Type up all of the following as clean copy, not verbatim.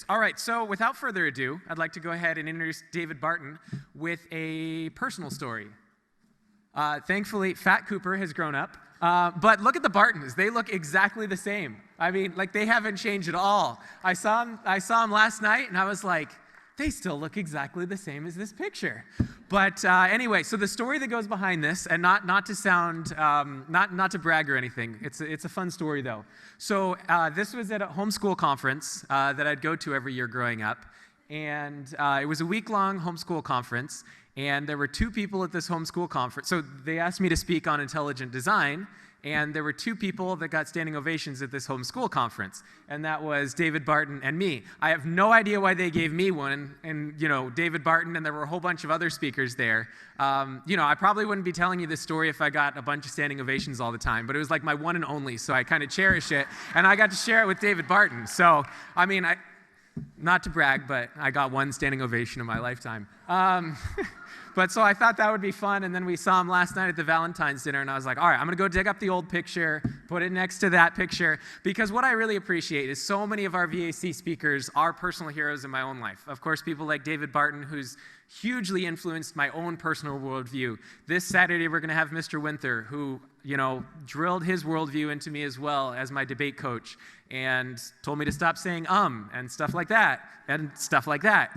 All right, so without further ado, I'd like to go ahead and introduce David Barton with a personal story. Thankfully, Fat Cooper has grown up, but look at the Bartons. They look exactly the same. I mean, like, they haven't changed at all. I saw him last night, and I was like, they still look exactly the same as this picture. But anyway, so the story that goes behind this, and not to sound, not to brag or anything, it's a fun story though. So this was at a homeschool conference that I'd go to every year growing up, and it was a week-long homeschool conference, and there were two people at this homeschool conference. So they asked me to speak on intelligent design, and there were two people that got standing ovations at this homeschool conference, and that was David Barton and me. I have no idea why they gave me one, and David Barton, and there were a whole bunch of other speakers there. I probably wouldn't be telling you this story if I got a bunch of standing ovations all the time, but it was like my one and only, so I kind of cherish it, and I got to share it with David Barton. So, I mean, not to brag, but I got one standing ovation in my lifetime. But so I thought that would be fun, and then we saw him last night at the Valentine's dinner, and I was like, all right, I'm going to go dig up the old picture, put it next to that picture, because what I really appreciate is so many of our VAC speakers are personal heroes in my own life. Of course, people like David Barton, who's hugely influenced my own personal worldview. This Saturday, we're going to have Mr. Winther, who drilled his worldview into me as well as my debate coach, and told me to stop saying and stuff like that, and stuff like that.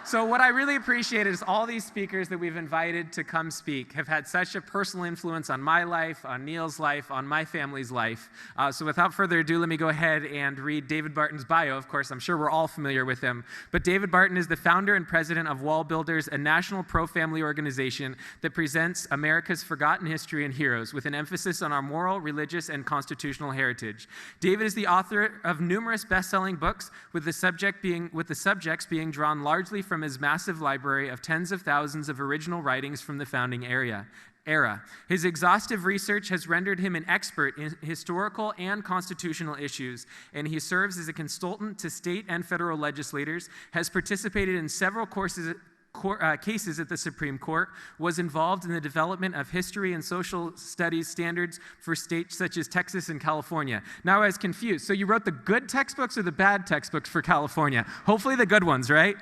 So what I really appreciate is all these speakers that we've invited to come speak have had such a personal influence on my life, on Neil's life, on my family's life. So without further ado, let me go ahead and read David Barton's bio. Of course, I'm sure we're all familiar with him. But David Barton is the founder and president of Wall Builders, a national pro-family organization that presents America's forgotten history and heroes with an emphasis on our moral, religious, and constitutional heritage. David is the author of numerous best-selling books with the subjects being drawn largely from his massive library of tens of thousands of original writings from the founding era. His exhaustive research has rendered him an expert in historical and constitutional issues, and he serves as a consultant to state and federal legislators, has participated in several cases at the Supreme Court, was involved in the development of history and social studies standards for states such as Texas and California. Now I was confused. So you wrote the good textbooks or the bad textbooks for California? Hopefully the good ones, right?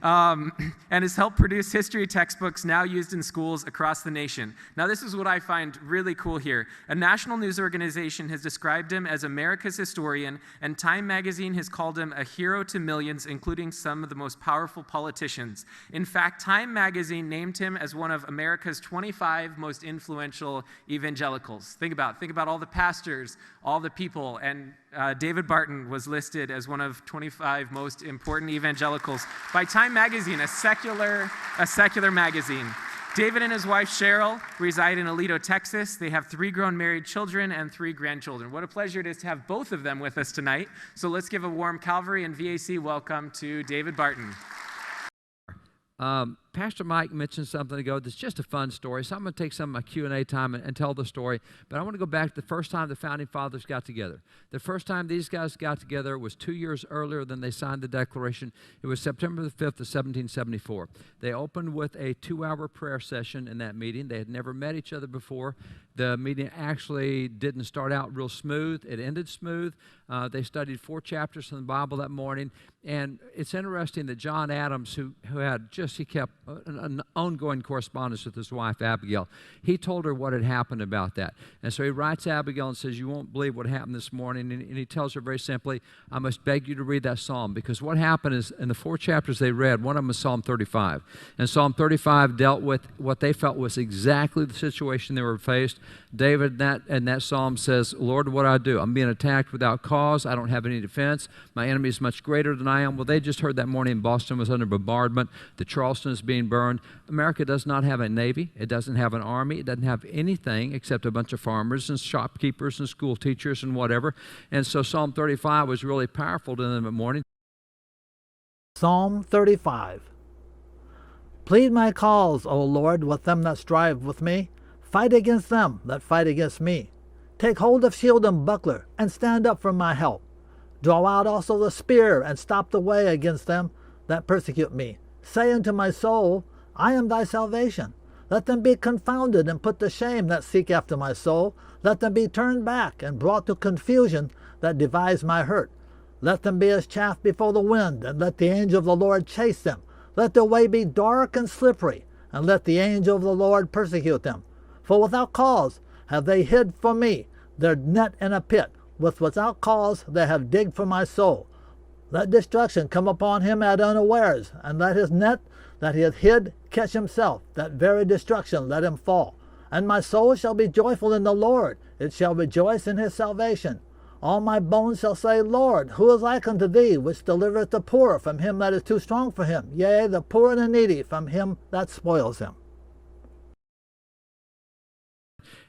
And has helped produce history textbooks now used in schools across the nation. Now, this is what I find really cool here. A national news organization has described him as America's historian, and Time magazine has called him a hero to millions, including some of the most powerful politicians. In fact, Time magazine named him as one of America's 25 most influential evangelicals. Think about all the pastors, all the people, and David Barton was listed as one of 25 most important evangelicals by Time magazine, a secular magazine. David and his wife Cheryl reside in Aledo, Texas. They have 3 grown married children and 3 grandchildren. What a pleasure it is to have both of them with us tonight. So let's give a warm Calvary and VAC welcome to David Barton. Pastor Mike mentioned something ago that's just a fun story, so I'm going to take some of my Q&A time and tell the story, but I want to go back to the first time the Founding Fathers got together. The first time these guys got together was 2 years earlier than they signed the Declaration. It was September the 5th of 1774. They opened with a 2-hour prayer session in that meeting. They had never met each other before. The meeting actually didn't start out real smooth. It ended smooth. They studied 4 chapters from the Bible that morning, and it's interesting that John Adams, who he kept an ongoing correspondence with his wife, Abigail. He told her what had happened about that. And so he writes Abigail and says, you won't believe what happened this morning. And he tells her very simply, I must beg you to read that psalm, because what happened is in the 4 chapters they read, one of them was Psalm 35. And Psalm 35 dealt with what they felt was exactly the situation they were faced. David in that psalm says, Lord, what do I do? I'm being attacked without cause. I don't have any defense. My enemy is much greater than I am. Well, they just heard that morning Boston was under bombardment. The Charleston is being burned. America does not have a navy. It doesn't have an army. It doesn't have anything except a bunch of farmers and shopkeepers and school teachers and whatever. And so Psalm 35 was really powerful to them that morning. Psalm 35. Plead my cause, O Lord, with them that strive with me. Fight against them that fight against me. Take hold of shield and buckler, and stand up for my help. Draw out also the spear, and stop the way against them that persecute me. Say unto my soul, I am thy salvation. Let them be confounded and put to shame that seek after my soul. Let them be turned back and brought to confusion that devise my hurt. Let them be as chaff before the wind, and let the angel of the Lord chase them. Let their way be dark and slippery, and let the angel of the Lord persecute them. For without cause have they hid from me their net in a pit. Without cause they have digged for my soul. Let destruction come upon him at unawares, and let his net that he hath hid catch himself. That very destruction let him fall. And my soul shall be joyful in the Lord. It shall rejoice in his salvation. All my bones shall say, Lord, who is like unto thee, which delivereth the poor from him that is too strong for him, yea, the poor and the needy from him that spoils him.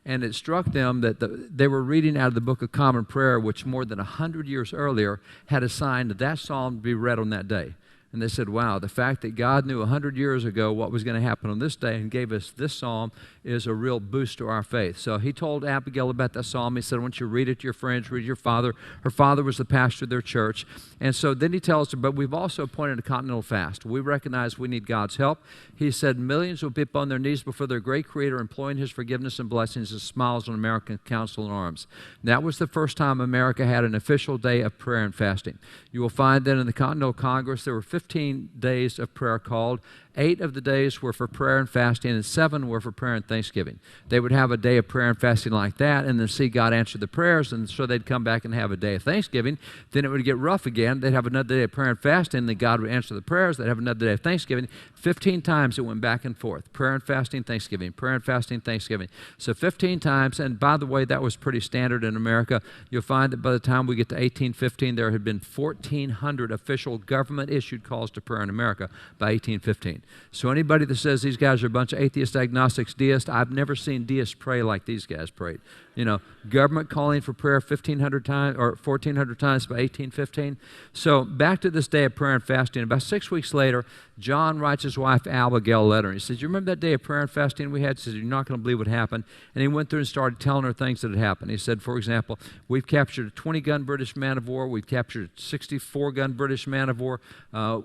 And it struck them that they were reading out of the Book of Common Prayer, which more than 100 years earlier had assigned that psalm to be read on that day. And they said, wow, the fact that God knew 100 years ago what was going to happen on this day and gave us this psalm is a real boost to our faith. So he told Abigail about that psalm. He said, I want you to read it to your friends, read it to your father. Her father was the pastor of their church. And so then he tells her, but we've also appointed a continental fast. We recognize we need God's help. He said, millions will be on their knees before their great Creator, imploring his forgiveness and blessings and smiles on American council and arms. And that was the first time America had an official day of prayer and fasting. You will find that in the Continental Congress, there were 15 days of prayer called. 8 of the days were for prayer and fasting, and 7 were for prayer and thanksgiving. They would have a day of prayer and fasting like that, and then see God answer the prayers, and so they'd come back and have a day of thanksgiving. Then it would get rough again. They'd have another day of prayer and fasting, then God would answer the prayers. They'd have another day of thanksgiving. 15 times it went back and forth. Prayer and fasting, thanksgiving. Prayer and fasting, thanksgiving. So 15 times, and by the way, that was pretty standard in America. You'll find that by the time we get to 1815, there had been 1,400 official government-issued calls to prayer in America by 1815. So anybody that says these guys are a bunch of atheists, agnostics, deists, I've never seen deists pray like these guys prayed. You know, government calling for prayer 1,500 times or 1,400 times by 1815. So back to this day of prayer and fasting. About 6 weeks later, John writes his wife Abigail a letter. He says, you remember that day of prayer and fasting we had? He says, you're not going to believe what happened. And he went through and started telling her things that had happened. He said, for example, we've captured a 20-gun British man of war. We've captured a 64-gun British man of war.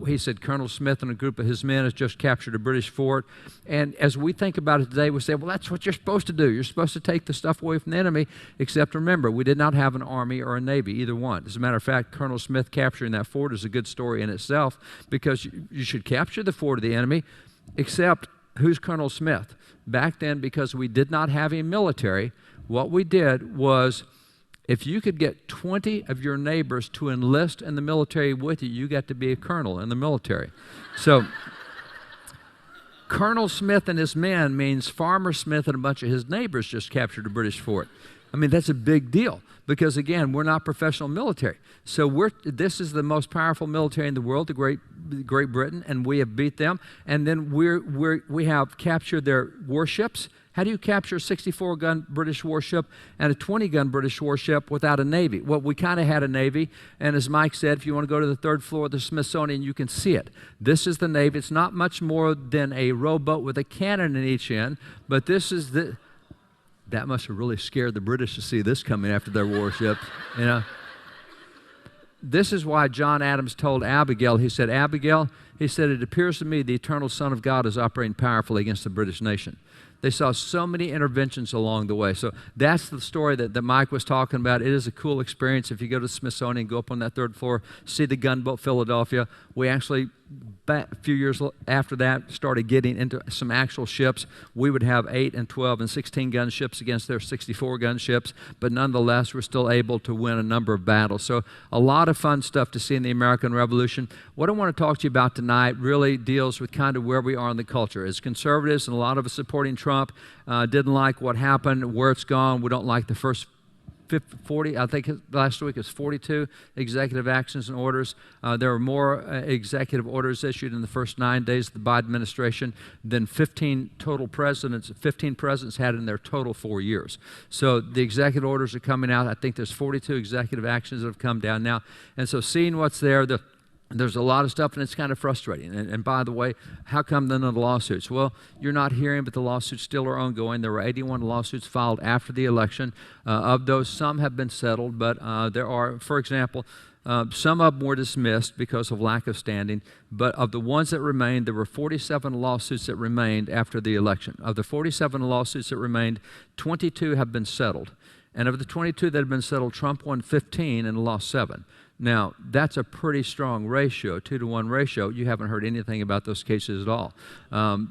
He said Colonel Smith and a group of his men has just captured a British fort. And as we think about it today, we say, well, that's what you're supposed to do. You're supposed to take the stuff away from the enemy, except remember, we did not have an army or a navy, either one. As a matter of fact, Colonel Smith capturing that fort is a good story in itself, because you should capture the fort of the enemy, except who's Colonel Smith? Back then, because we did not have a military, what we did was, if you could get 20 of your neighbors to enlist in the military with you, you got to be a colonel in the military. So Colonel Smith and his men means Farmer Smith and a bunch of his neighbors just captured a British fort. I mean, that's a big deal because, again, we're not professional military. So this is the most powerful military in the world, the Great Britain, and we have beat them. And then we have captured their warships. How do you capture a 64-gun British warship and a 20-gun British warship without a navy? Well, we kind of had a navy, and as Mike said, if you want to go to the 3rd floor of the Smithsonian, you can see it. This is the navy. It's not much more than a rowboat with a cannon in each end, but this is the... That must have really scared the British to see this coming after their warships, you know. This is why John Adams told Abigail, he said, Abigail, he said, it appears to me the eternal Son of God is operating powerfully against the British nation. They saw so many interventions along the way. So that's the story that Mike was talking about. It is a cool experience. If you go to the Smithsonian, go up on that 3rd floor, see the gunboat Philadelphia. We actually, a few years after that, started getting into some actual ships. We would have 8 and 12 and 16 gun ships against their 64 gun ships, but nonetheless, we're still able to win a number of battles. So a lot of fun stuff to see in the American Revolution. What I want to talk to you about tonight really deals with kind of where we are in the culture. As conservatives and a lot of us supporting Trump, didn't like what happened, where it's gone. We don't like the first 40, I think last week it was 42 executive actions and orders. There were more executive orders issued in the first 9 days of the Biden administration than 15 presidents had in their total 4 years. So the executive orders are coming out. I think there's 42 executive actions that have come down now. And so seeing what's there, there's a lot of stuff, and it's kind of frustrating. And by the way, how come none of the lawsuits? Well, you're not hearing, but the lawsuits still are ongoing. There were 81 lawsuits filed after the election. Of those, some have been settled, but there are, for example, some of them were dismissed because of lack of standing, but of the ones that remained, there were 47 lawsuits that remained after the election. Of the 47 lawsuits that remained, 22 have been settled. And of the 22 that have been settled, Trump won 15 and lost 7. Now, that's a pretty strong ratio, 2-to-1 ratio. You haven't heard anything about those cases at all.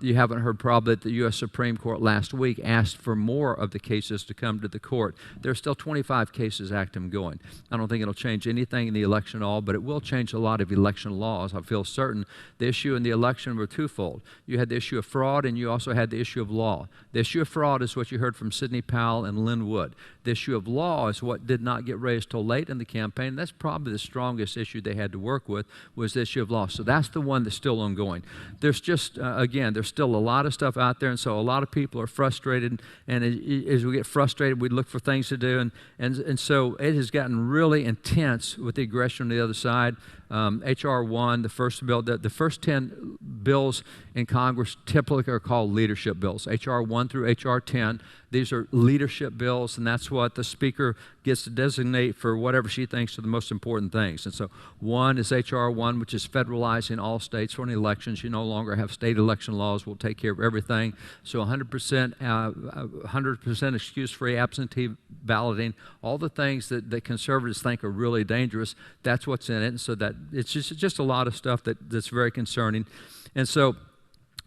You haven't heard probably that the U.S. Supreme Court last week asked for more of the cases to come to the court. There's still 25 cases active going. I don't think it'll change anything in the election at all, but it will change a lot of election laws. I feel certain the issue in the election were twofold. You had the issue of fraud, and you also had the issue of law. The issue of fraud is what you heard from Sidney Powell and Lynn Wood. The issue of law is what did not get raised till late in the campaign. That's probably the strongest issue they had to work with, was the issue of law. So that's the one that's still ongoing. There's just, again, there's still a lot of stuff out there, and so a lot of people are frustrated, and as we get frustrated, we look for things to do, and so it has gotten really intense with the aggression on the other side. H.R. 1, the first bill, the first 10 bills in Congress typically are called leadership bills. H.R. 1 through H.R. 10, these are leadership bills, and that's what the Speaker gets to designate for whatever she thinks are the most important things. And so 1 is H.R. 1, which is federalizing all states for any elections. You no longer have state election laws. We'll take care of everything. So 100% excuse-free absentee balloting, all the things that conservatives think are really dangerous, that's what's in it. And so that it's just a lot of stuff that's very concerning. And so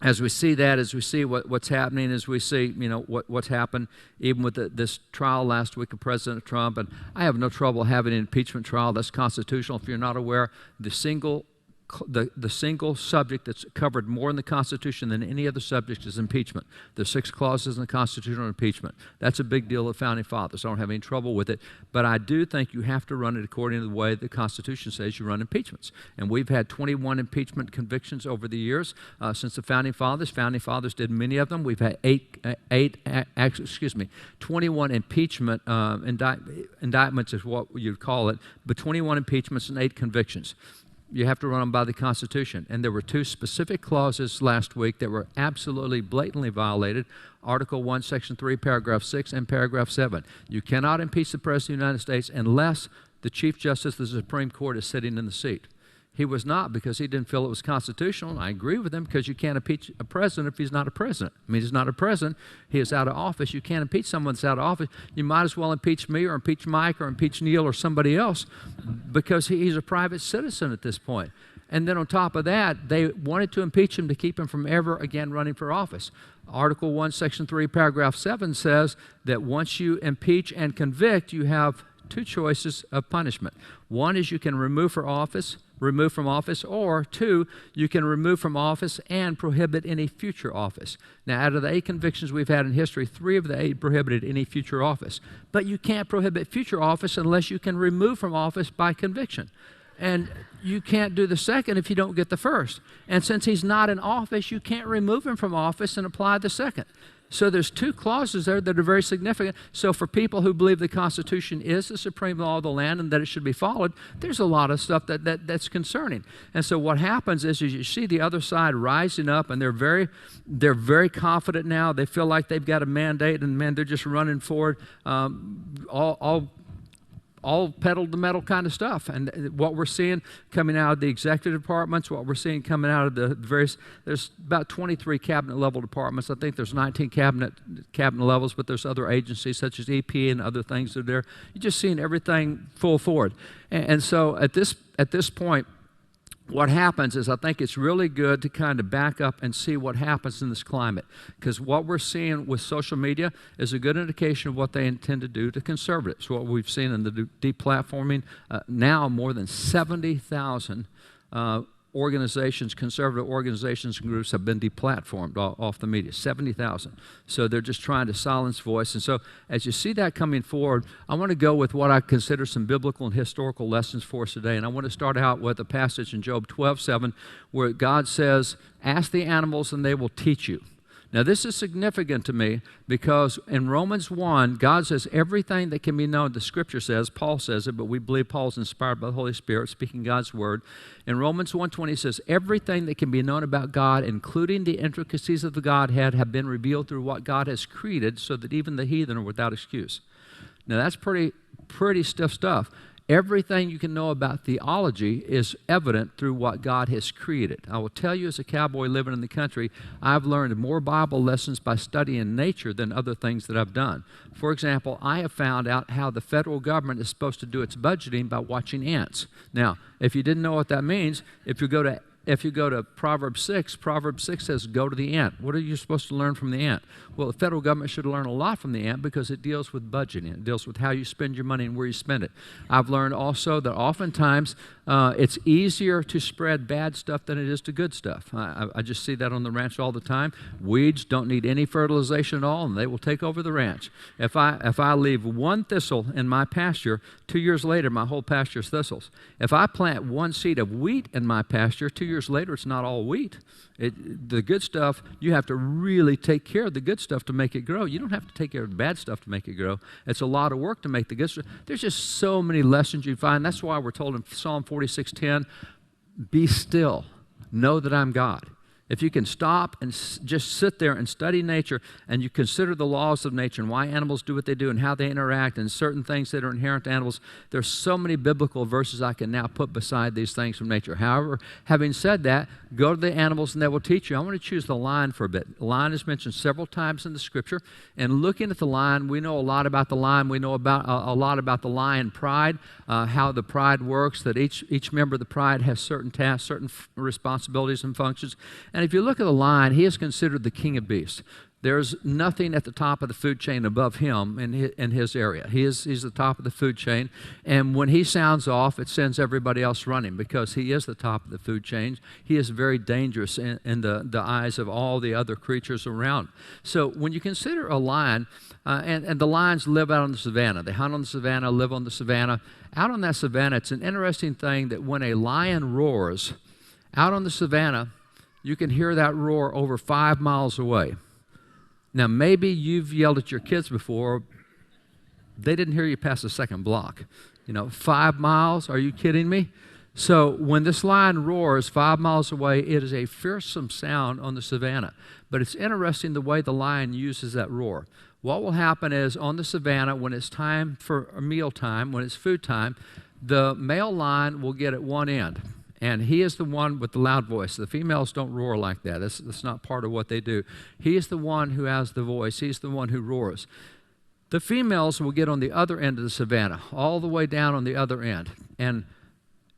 as we see that, as we see what's happening, as we see, what's happened, even with this trial last week of President Trump, and I have no trouble having an impeachment trial. That's constitutional. If you're not aware, the single subject that's covered more in the Constitution than any other subject is impeachment. There's 6 clauses in the Constitution on impeachment. That's a big deal of Founding Fathers. I don't have any trouble with it. But I do think you have to run it according to the way the Constitution says you run impeachments. And we've had 21 impeachment convictions over the years since the Founding Fathers. Founding Fathers did many of them. We've had 21 impeachment indictments is what you'd call it, but 21 impeachments and 8 convictions. You have to run them by the Constitution. And there were 2 specific clauses last week that were absolutely blatantly violated. Article 1, Section 3, Paragraph 6, and Paragraph 7. You cannot impeach the President of the United States unless the Chief Justice of the Supreme Court is sitting in the seat. He was not, because he didn't feel it was constitutional. And I agree with him, because you can't impeach a president if he's not a president. I mean, he's not a president. He is out of office. You can't impeach someone that's out of office. You might as well impeach me or impeach Mike or impeach Neil or somebody else, because he's a private citizen at this point. And then on top of that, they wanted to impeach him to keep him from ever again running for office. Article 1, Section 3, Paragraph 7 says that once you impeach and convict, you have 2 choices of punishment. One is you can remove from office, or 2, you can remove from office and prohibit any future office. Now, out of the 8 convictions we've had in history, 3 of the 8 prohibited any future office. But you can't prohibit future office unless you can remove from office by conviction. And you can't do the second if you don't get the first. And since he's not in office, you can't remove him from office and apply the second. So there's 2 clauses there that are very significant. So for people who believe the Constitution is the supreme law of the land and that it should be followed, there's a lot of stuff that's concerning. And so what happens is you see the other side rising up, and they're very confident now. They feel like they've got a mandate, and man, they're just running forward, all pedal to metal kind of stuff. And what we're seeing coming out of the executive departments, what we're seeing coming out of the various, there's about 23 cabinet level departments. I think there's 19 cabinet levels, but there's other agencies such as EP and other things that are there. You're just seeing everything full forward. And so at this point, what happens is I think it's really good to kind of back up and see what happens in this climate, because what we're seeing with social media is a good indication of what they intend to do to conservatives. What we've seen in the deplatforming, now more than 70,000 organizations, conservative organizations and groups have been deplatformed off the media, 70,000. So they're just trying to silence voice. And so as you see that coming forward, I want to go with what I consider some biblical and historical lessons for us today. And I want to start out with a passage in Job 12:7, where God says, "Ask the animals and they will teach you." Now, this is significant to me because in Romans 1, God says everything that can be known, the Scripture says, Paul says it, but we believe Paul's inspired by the Holy Spirit, speaking God's Word. In Romans 1:20, it says, everything that can be known about God, including the intricacies of the Godhead, have been revealed through what God has created, so that even the heathen are without excuse. Now, that's pretty stiff stuff. Everything you can know about theology is evident through what God has created. I will tell you, as a cowboy living in the country, I've learned more Bible lessons by studying nature than other things that I've done. For example, I have found out how the federal government is supposed to do its budgeting by watching ants. Now, if you didn't know what that means, if you go to Proverbs 6 says, go to the ant. What are you supposed to learn from the ant? Well, the federal government should learn a lot from the ant because it deals with budgeting. It deals with how you spend your money and where you spend it. I've learned also that oftentimes it's easier to spread bad stuff than it is to good stuff. I just see that on the ranch all the time. Weeds don't need any fertilization at all, and they will take over the ranch. If I leave one thistle in my pasture, 2 years later, my whole pasture is thistles. If I plant one seed of wheat in my pasture, 2 years later, it's not all wheat. The good stuff, you have to really take care of the good stuff to make it grow. You don't have to take care of the bad stuff to make it grow. It's a lot of work to make the good stuff. There's just so many lessons you find. That's why we're told in Psalm 46:10, be still, know that I'm God. If you can stop and just sit there and study nature, and you consider the laws of nature and why animals do what they do and how they interact and certain things that are inherent to animals, there's so many biblical verses I can now put beside these things from nature. However, having said that, go to the animals and they will teach you. I want to choose the lion for a bit. The lion is mentioned several times in the Scripture, and looking at the lion, we know a lot about the lion. We know about a lot about the lion pride, how the pride works, that each member of the pride has certain tasks, certain responsibilities and functions. And if you look at the lion, he is considered the king of beasts. There's nothing at the top of the food chain above him in his area. He's the top of the food chain. And when he sounds off, it sends everybody else running because he is the top of the food chain. He is very dangerous in the eyes of all the other creatures around. So when you consider a lion, and the lions live out on the savannah. They hunt on the savannah, live on the savannah. Out on that savannah, it's an interesting thing that when a lion roars, out on the savannah, you can hear that roar over 5 miles away. Now, maybe you've yelled at your kids before. They didn't hear you past the second block. 5 miles? Are you kidding me? So when this lion roars 5 miles away, it is a fearsome sound on the savannah. But it's interesting the way the lion uses that roar. What will happen is on the savannah, when it's time for meal time, when it's food time, the male lion will get at one end. And he is the one with the loud voice. The females don't roar like that. That's not part of what they do. He is the one who has the voice. He's the one who roars. The females will get on the other end of the savannah, all the way down on the other end. And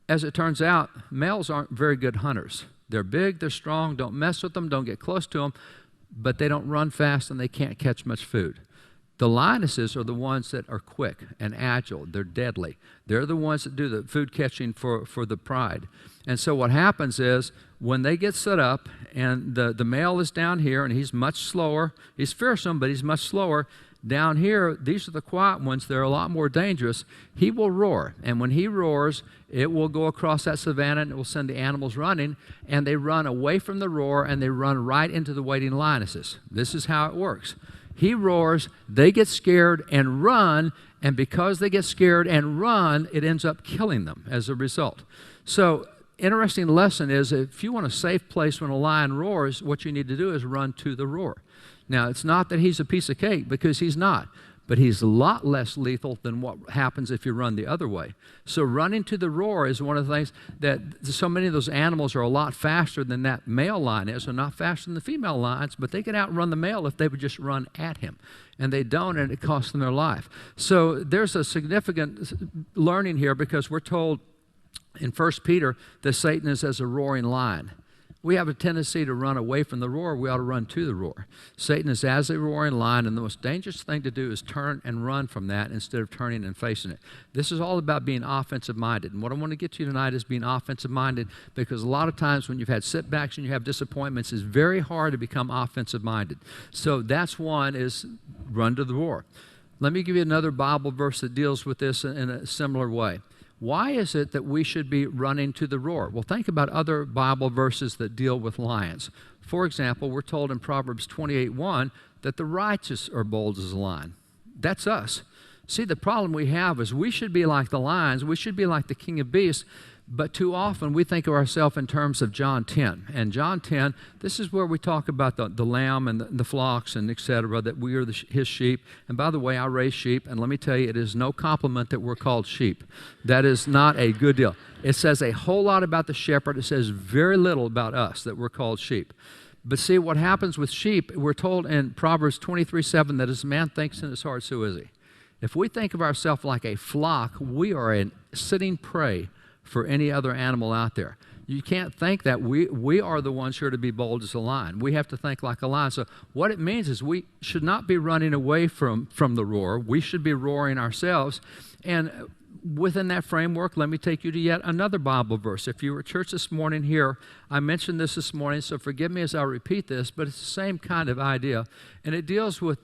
as it turns out, males aren't very good hunters. They're big, they're strong, don't mess with them, don't get close to them, but they don't run fast and they can't catch much food. The lionesses are the ones that are quick and agile. They're deadly. They're the ones that do the food catching for the pride. And so what happens is when they get set up and the male is down here and he's much slower, he's fearsome, but he's much slower. Down here, these are the quiet ones. They're a lot more dangerous. He will roar. And when he roars, it will go across that savannah and it will send the animals running. And they run away from the roar and they run right into the waiting lionesses. This is how it works. He roars, they get scared and run, and because they get scared and run, it ends up killing them as a result. So, interesting lesson is if you want a safe place when a lion roars, what you need to do is run to the roar. Now, it's not that he's a piece of cake, because he's not, but he's a lot less lethal than what happens if you run the other way. So running to the roar is one of the things that so many of those animals are a lot faster than that male lion is. They're not faster than the female lions, but they can outrun the male if they would just run at him. And they don't, and it costs them their life. So there's a significant learning here because we're told in 1 Peter that Satan is as a roaring lion. We have a tendency to run away from the roar. We ought to run to the roar. Satan is as a roaring lion, and the most dangerous thing to do is turn and run from that instead of turning and facing it. This is all about being offensive-minded. And what I want to get to you tonight is being offensive-minded, because a lot of times when you've had setbacks and you have disappointments, it's very hard to become offensive-minded. So that's one, is run to the roar. Let me give you another Bible verse that deals with this in a similar way. Why is it that we should be running to the roar? Well, think about other Bible verses that deal with lions. For example, we're told in Proverbs 28:1 that the righteous are bold as a lion. That's us. See, the problem we have is we should be like the lions. We should be like the king of beasts, But too often we think of ourselves in terms of John 10. And John 10, this is where we talk about the lamb and the flocks and et cetera, that we are his sheep. And by the way, I raise sheep, and let me tell you, it is no compliment that we're called sheep. That is not a good deal. It says a whole lot about the shepherd. It says very little about us that we're called sheep. But see, what happens with sheep, we're told in Proverbs 23:7 that as a man thinks in his heart, so is he. If we think of ourselves like a flock, we are a sitting prey for any other animal out there. You can't think that we are the ones who are to be bold as a lion. We have to think like a lion. So what it means is we should not be running away from the roar. We should be roaring ourselves. And within that framework, let me take you to yet another Bible verse. If you were at church this morning here, I mentioned this morning, so forgive me as I repeat this, but it's the same kind of idea. And it deals with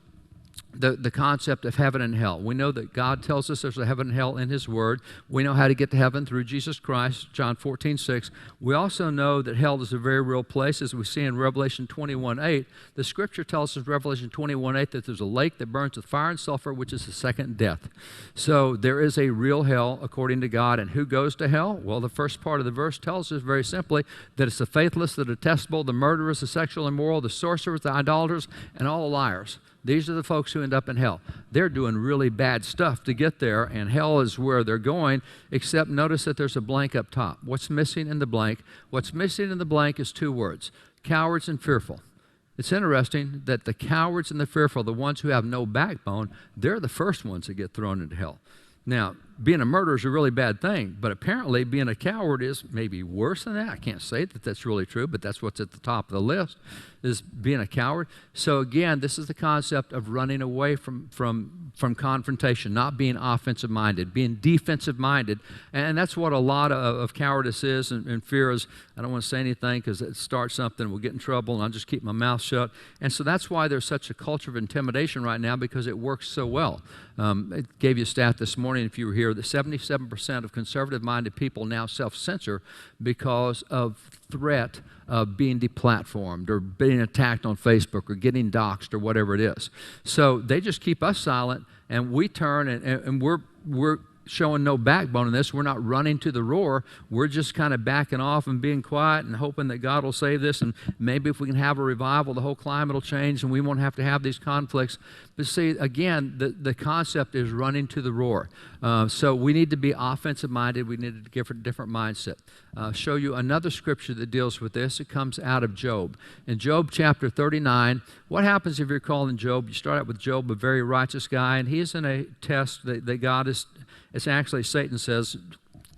the concept of heaven and hell. We know that God tells us there's a heaven and hell in his word. We know how to get to heaven through Jesus Christ, John 14:6. We also know that hell is a very real place, as we see in Revelation 21:8. The scripture tells us in Revelation 21:8 that there's a lake that burns with fire and sulfur, which is the second death. So there is a real hell according to God. And who goes to hell? Well, the first part of the verse tells us very simply that it's the faithless, the detestable, the murderers, the sexual immoral, the sorcerers, the idolaters, and all the liars. These are the folks who end up in hell. They're doing really bad stuff to get there, and hell is where they're going, except notice that there's a blank up top. What's missing in the blank? What's missing in the blank is two words: cowards and fearful. It's interesting that the cowards and the fearful, the ones who have no backbone, they're the first ones that get thrown into hell. Now, being a murderer is a really bad thing, but apparently being a coward is maybe worse than that. I can't say that that's really true, but that's what's at the top of the list, is being a coward. So again, this is the concept of running away from confrontation, not being offensive-minded, being defensive-minded. And that's what a lot of cowardice is, and fear is, I don't want to say anything because it starts something, we'll get in trouble, and I'll just keep my mouth shut. And so that's why there's such a culture of intimidation right now, because it works so well. It gave you a stat this morning, if you were here, that 77% of conservative-minded people now self-censor because of threat of being deplatformed or being attacked on Facebook or getting doxxed or whatever it is. So they just keep us silent, and we turn, and we're showing no backbone in this. We're not running to the roar. We're just kind of backing off and being quiet and hoping that God will save this, and maybe if we can have a revival, the whole climate will change and we won't have to have these conflicts. But see, again, the concept is running to the roar. So we need to be offensive-minded. We need to give a different mindset. Show you another scripture that deals with this. It comes out of Job. In Job chapter 39, what happens if you're calling Job? You start out with Job, a very righteous guy, and he's in a test that God is, it's actually, Satan says,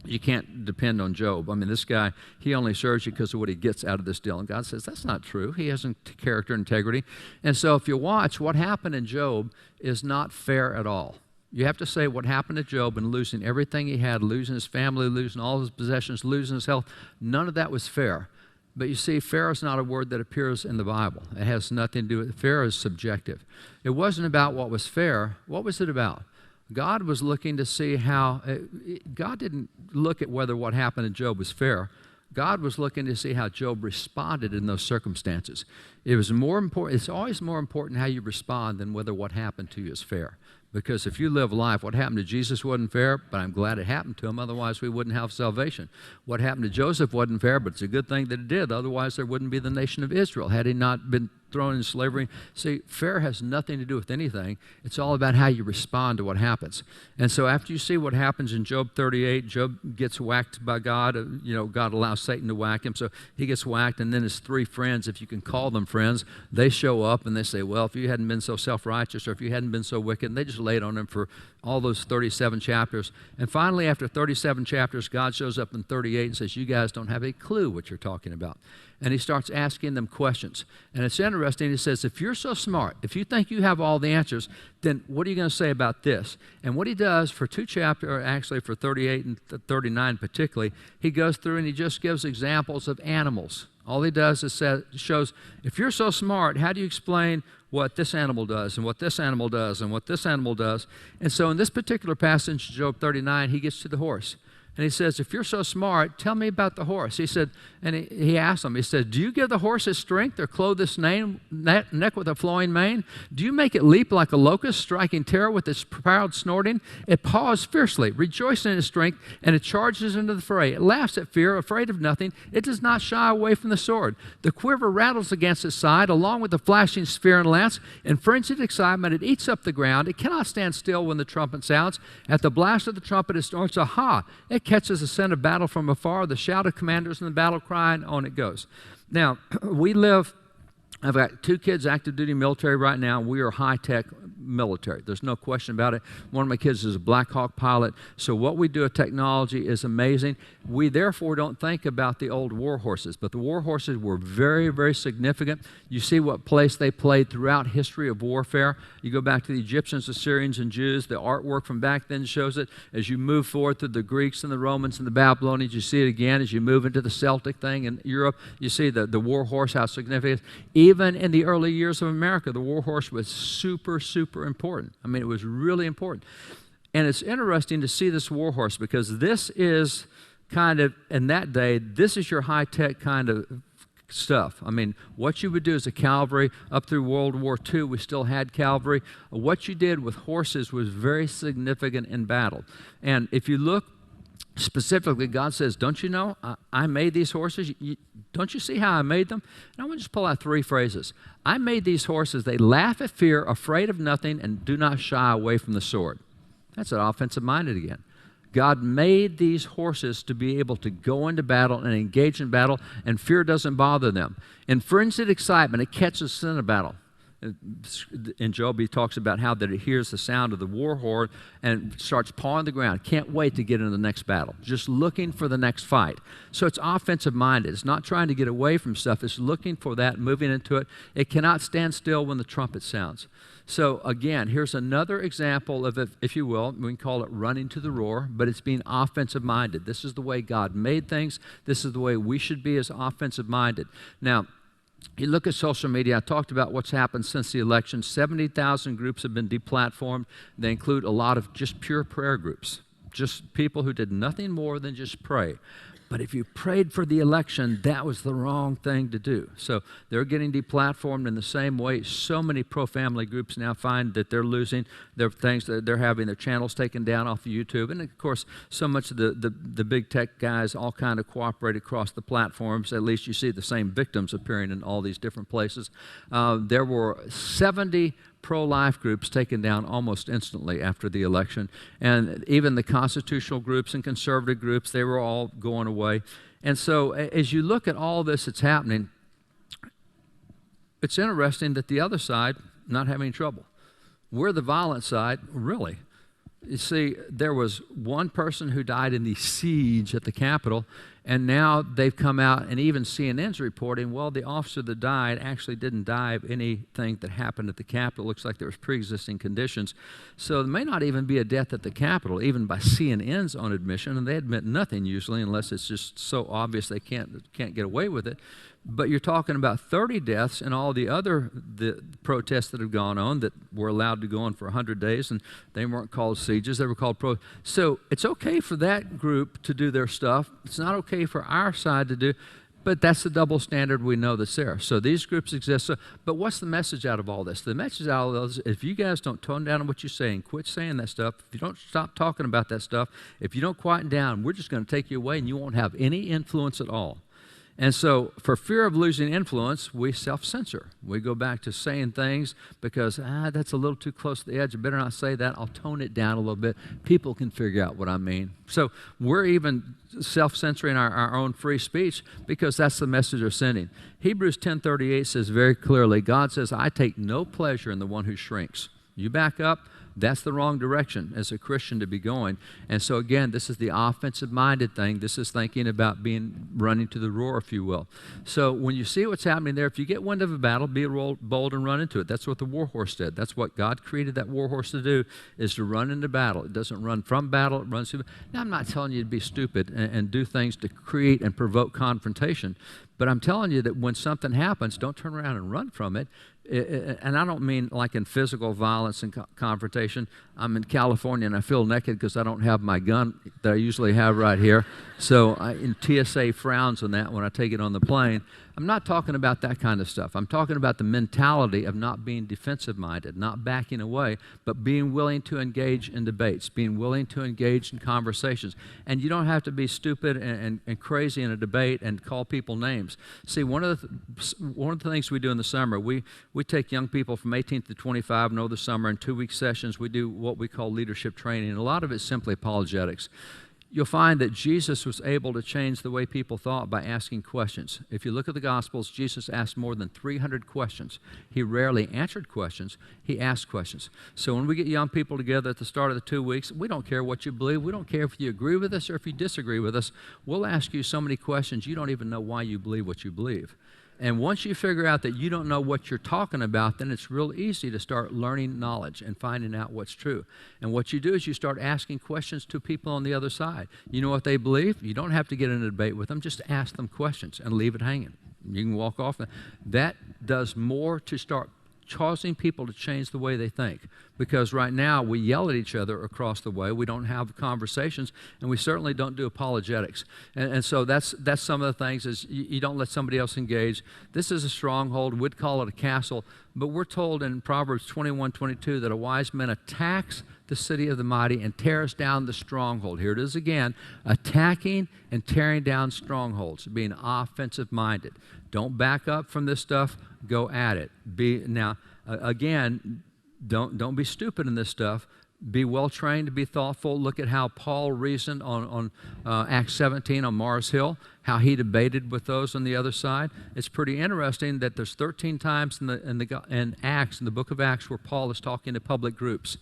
you can't depend on Job. I mean, this guy, he only serves you because of what he gets out of this deal. And God says, that's not true. He has character integrity. And so if you watch, what happened in Job is not fair at all. You have to say what happened to Job and losing everything he had, losing his family, losing all his possessions, losing his health. None of that was fair. But you see, fair is not a word that appears in the Bible. It has nothing to do with it. Fair is subjective. It wasn't about what was fair. What was it about? God was looking to see how, God didn't look at whether what happened to Job was fair. God was looking to see how Job responded in those circumstances. It was more important, it's always more important how you respond than whether what happened to you is fair. Because if you live life, what happened to Jesus wasn't fair, but I'm glad it happened to him, otherwise we wouldn't have salvation. What happened to Joseph wasn't fair, but it's a good thing that it did, otherwise there wouldn't be the nation of Israel had he not been thrown in slavery. See, fair has nothing to do with anything. It's all about how you respond to what happens. And so after you see what happens in Job 38, Job gets whacked by God. God allows Satan to whack him, so he gets whacked, and then his three friends, if you can call them friends, they show up and they say, well, if you hadn't been so self-righteous or if you hadn't been so wicked, and they just laid on him for all those 37 chapters. And finally, after 37 chapters, God shows up in 38 and says, you guys don't have a clue what you're talking about. And he starts asking them questions. And it's interesting, he says, if you're so smart, if you think you have all the answers, then what are you going to say about this? And what he does for two chapters, or actually for 38 and 39 particularly, he goes through and he just gives examples of animals. All he does is shows, if you're so smart, how do you explain what this animal does and what this animal does and what this animal does? And so in this particular passage, Job 39, he gets to the horse. And he says, if you're so smart, tell me about the horse. He said, and he asked him, he said, do you give the horse its strength or clothe its neck with a flowing mane? Do you make it leap like a locust, striking terror with its proud snorting? It paws fiercely, rejoicing in its strength, and it charges into the fray. It laughs at fear, afraid of nothing. It does not shy away from the sword. The quiver rattles against its side, along with the flashing spear and lance. In frenzied excitement, it eats up the ground. It cannot stand still when the trumpet sounds. At the blast of the trumpet, it snorts, aha! It catches the scent of battle from afar, the shout of commanders and the battle cry, and on it goes. Now, I've got 2 kids active duty military right now. We are high-tech military. There's no question about it. One of my kids is a Black Hawk pilot. So what we do with technology is amazing. We therefore don't think about the old war horses, but the war horses were very, very significant. You see what place they played throughout history of warfare. You go back to the Egyptians, Assyrians, and Jews. The artwork from back then shows it. As you move forward through the Greeks and the Romans and the Babylonians, you see it again. As you move into the Celtic thing in Europe, you see the war horse, how significant. Even in the early years of America, the war horse was super, super important. I mean, it was really important. And it's interesting to see this war horse because this is kind of, in that day, this is your high-tech kind of stuff. I mean, what you would do as a cavalry, up through World War II, we still had cavalry. What you did with horses was very significant in battle. And if you look specifically, God says, don't you know, I made these horses. Don't you see how I made them? And I want to just pull out 3 phrases. I made these horses. They laugh at fear, afraid of nothing, and do not shy away from the sword. That's an offensive minded again. God made these horses to be able to go into battle and engage in battle, and fear doesn't bother them. In frenzied excitement, it catches sin of battle. In Job, he talks about how that it hears the sound of the war horn and starts pawing the ground. Can't wait to get into the next battle. Just looking for the next fight. So it's offensive minded. It's not trying to get away from stuff. It's looking for that, moving into it. It cannot stand still when the trumpet sounds. So again, here's another example of, if you will, we can call it running to the roar, but it's being offensive minded. This is the way God made things. This is the way we should be as offensive minded. Now, you look at social media, I talked about what's happened since the election. 70,000 groups have been deplatformed. They include a lot of just pure prayer groups, just people who did nothing more than just pray. But if you prayed for the election, that was the wrong thing to do. So they're getting deplatformed in the same way. So many pro-family groups now find that they're losing their things, that they're having their channels taken down off of YouTube. And of course, so much of the big tech guys all kind of cooperate across the platforms. At least you see the same victims appearing in all these different places. There were 70 pro-life groups taken down almost instantly after the election. And even the constitutional groups and conservative groups, they were all going away. And so as you look at all this that's happening, it's interesting that the other side not having trouble. We're the violent side, really. You see, there was one person who died in the siege at the Capitol, and now they've come out, and even CNN's reporting, well, the officer that died actually didn't die of anything that happened at the Capitol. It looks like there was pre-existing conditions. So there may not even be a death at the Capitol, even by CNN's own admission, and they admit nothing usually unless it's just so obvious they can't get away with it. But you're talking about 30 deaths and all the protests that have gone on that were allowed to go on for 100 days, and they weren't called sieges, they were called So it's okay for that group to do their stuff. It's not okay for our side to do, but that's the double standard we know that's there. So these groups exist. But what's the message out of all this? The message out of all this, if you guys don't tone down on what you're saying, quit saying that stuff, if you don't stop talking about that stuff, if you don't quieten down, we're just going to take you away and you won't have any influence at all. And so for fear of losing influence, we self-censor. We go back to saying things because, that's a little too close to the edge. I better not say that. I'll tone it down a little bit. People can figure out what I mean. So we're even self-censoring our own free speech because that's the message they're sending. Hebrews 10:38 says very clearly, God says, I take no pleasure in the one who shrinks. You back up. That's the wrong direction as a Christian to be going. And so again, this is the offensive-minded thing. This is thinking about running to the roar, if you will. So when you see what's happening there, if you get wind of a battle, be bold and run into it. That's what the war horse did. That's what God created that war horse to do, is to run into battle. It doesn't run from battle, it runs through. Now, I'm not telling you to be stupid and do things to create and provoke confrontation, but I'm telling you that when something happens, don't turn around and run from it. And I don't mean like in physical violence and confrontation. I'm in California and I feel naked because I don't have my gun that I usually have right here. So TSA frowns on that when I take it on the plane. I'm not talking about that kind of stuff. I'm talking about the mentality of not being defensive-minded, not backing away, but being willing to engage in debates, being willing to engage in conversations. And you don't have to be stupid and crazy in a debate and call people names. See, one of the things we do in the summer, we take young people from 18 to 25 over the summer in 2-week sessions. We do what we call leadership training, and a lot of it's simply apologetics. You'll find that Jesus was able to change the way people thought by asking questions. If you look at the Gospels, Jesus asked more than 300 questions. He rarely answered questions. He asked questions. So when we get young people together at the start of the 2 weeks, we don't care what you believe. We don't care if you agree with us or if you disagree with us. We'll ask you so many questions you don't even know why you believe what you believe. And once you figure out that you don't know what you're talking about, then it's real easy to start learning knowledge and finding out what's true. And what you do is you start asking questions to people on the other side. You know what they believe? You don't have to get in a debate with them. Just ask them questions and leave it hanging. You can walk off. That does more to start causing people to change the way they think. Because right now we yell at each other across the way. We don't have conversations, and we certainly don't do apologetics. And so that's some of the things is you don't let somebody else engage. This is a stronghold. We'd call it a castle. But we're told in Proverbs 21:22 that a wise man attacks the city of the mighty and tears down the stronghold. Here it is again, attacking and tearing down strongholds, being offensive-minded. Don't back up from this stuff. Go at it. Again, don't be stupid in this stuff. Be well-trained, be thoughtful. Look at how Paul reasoned on Acts 17 on Mars Hill, how he debated with those on the other side. It's pretty interesting that there's 13 times in Acts, in the book of Acts, where Paul is talking to public groups.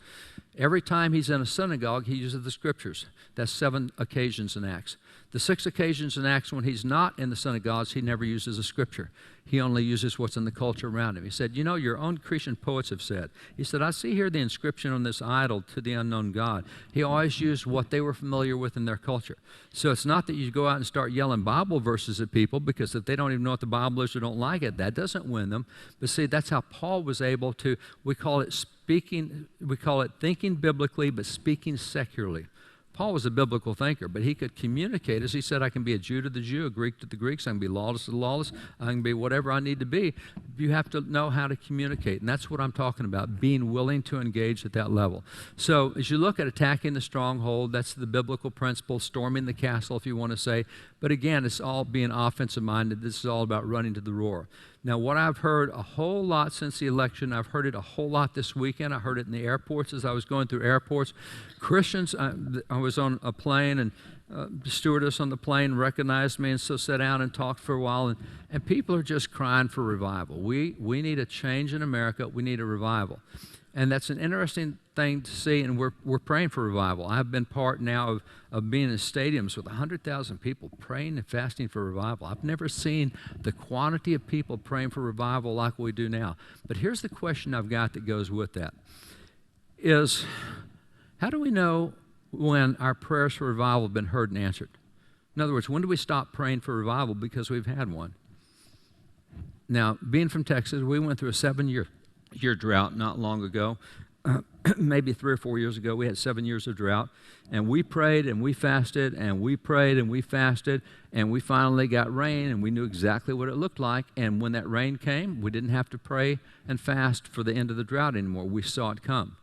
Every time he's in a synagogue, he uses the scriptures. That's 7 occasions in Acts. The 6 occasions in Acts when he's not in the synagogues, he never uses a scripture. He only uses what's in the culture around him. He said, you know, your own Christian poets have said. He said, I see here the inscription on this idol to the unknown God. He always used what they were familiar with in their culture. So it's not that you go out and start yelling Bible verses at people, because if they don't even know what the Bible is or don't like it, that doesn't win them. But see, that's how Paul was able to, we call it thinking biblically, but speaking secularly. Paul was a biblical thinker, but he could communicate. As he said, I can be a Jew to the Jew, a Greek to the Greeks, I can be lawless to the lawless, I can be whatever I need to be. You have to know how to communicate, and that's what I'm talking about, being willing to engage at that level. So as you look at attacking the stronghold, that's the biblical principle, storming the castle, if you want to say. But again, it's all being offensive-minded. This is all about running to the roar. Now, what I've heard a whole lot since the election, I've heard it a whole lot this weekend. I heard it in the airports as I was going through airports. Christians, I was on a plane, and the stewardess on the plane recognized me, and so sat down and talked for a while. And people are just crying for revival. We need a change in America. We need a revival. And that's an interesting thing to see, and we're praying for revival. I've been part now of being in stadiums with 100,000 people praying and fasting for revival. I've never seen the quantity of people praying for revival like we do now. But here's the question I've got that goes with that, is how do we know when our prayers for revival have been heard and answered? In other words, when do we stop praying for revival because we've had one? Now, being from Texas, we went through a 7-year drought not long ago. Maybe 3 or 4 years ago, we had 7 years of drought, and we prayed and we fasted and we prayed and we fasted, and we finally got rain, and we knew exactly what it looked like. And when that rain came, we didn't have to pray and fast for the end of the drought anymore. We saw it come.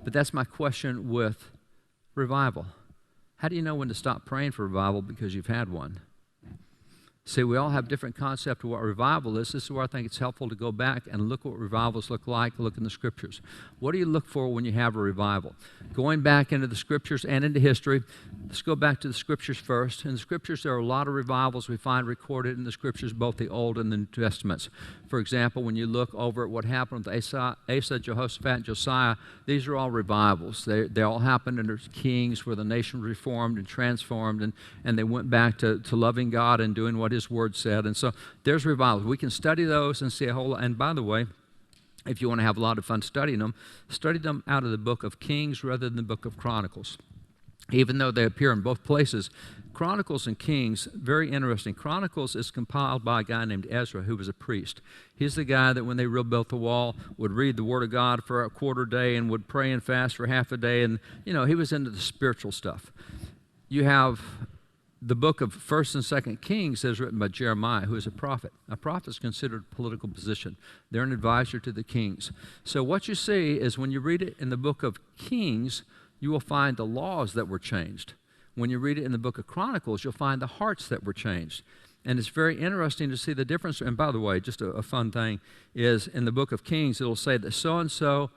But that's my question with revival. How do you know when to stop praying for revival because you've had one? See, we all have different concept of what revival is. This is where I think it's helpful to go back and look what revivals look like, look in the Scriptures. What do you look for when you have a revival? Going back into the Scriptures and into history, let's go back to the Scriptures first. In the Scriptures, there are a lot of revivals we find recorded in the Scriptures, both the Old and the New Testaments. For example, when you look over at what happened with Asa, Jehoshaphat, and Josiah, these are all revivals. They all happened under kings where the nation reformed and transformed, and they went back to loving God and doing what His Word said. And so there's revivals. We can study those and see a whole lot. And by the way, if you want to have a lot of fun studying them, study them out of the book of Kings rather than the book of Chronicles. even though they appear in both places. Chronicles and Kings, very interesting. Chronicles is compiled by a guy named Ezra, who was a priest. He's the guy that when they rebuilt the wall would read the Word of God for a quarter day and would pray and fast for half a day. And, he was into the spiritual stuff. You have the book of 1st and 2nd Kings is written by Jeremiah, who is a prophet. A prophet is considered a political position. They're an advisor to the kings. So what you see is when you read it in the book of Kings, you will find the laws that were changed. When you read it in the book of Chronicles, you'll find the hearts that were changed. And it's very interesting to see the difference. And by the way, just a fun thing is in the book of Kings, it'll say that so-and-so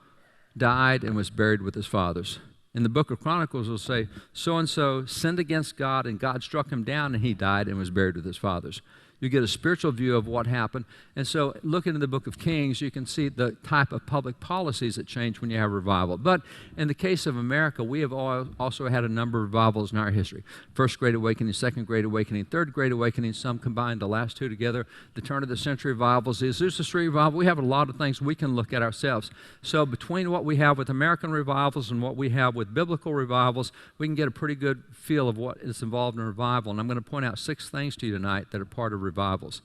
died and was buried with his fathers. In the book of Chronicles, it'll say so-and-so sinned against God and God struck him down and he died and was buried with his fathers. You get a spiritual view of what happened. And so looking in the book of Kings, you can see the type of public policies that change when you have revival. But in the case of America, we have also had a number of revivals in our history. First Great Awakening, Second Great Awakening, Third Great Awakening, some combined the last two together, the turn of the century revivals, the Azusa Street revival. We have a lot of things we can look at ourselves. So between what we have with American revivals and what we have with biblical revivals, we can get a pretty good feel of what is involved in revival. And I'm going to point out 6 things to you tonight that are part of revivals.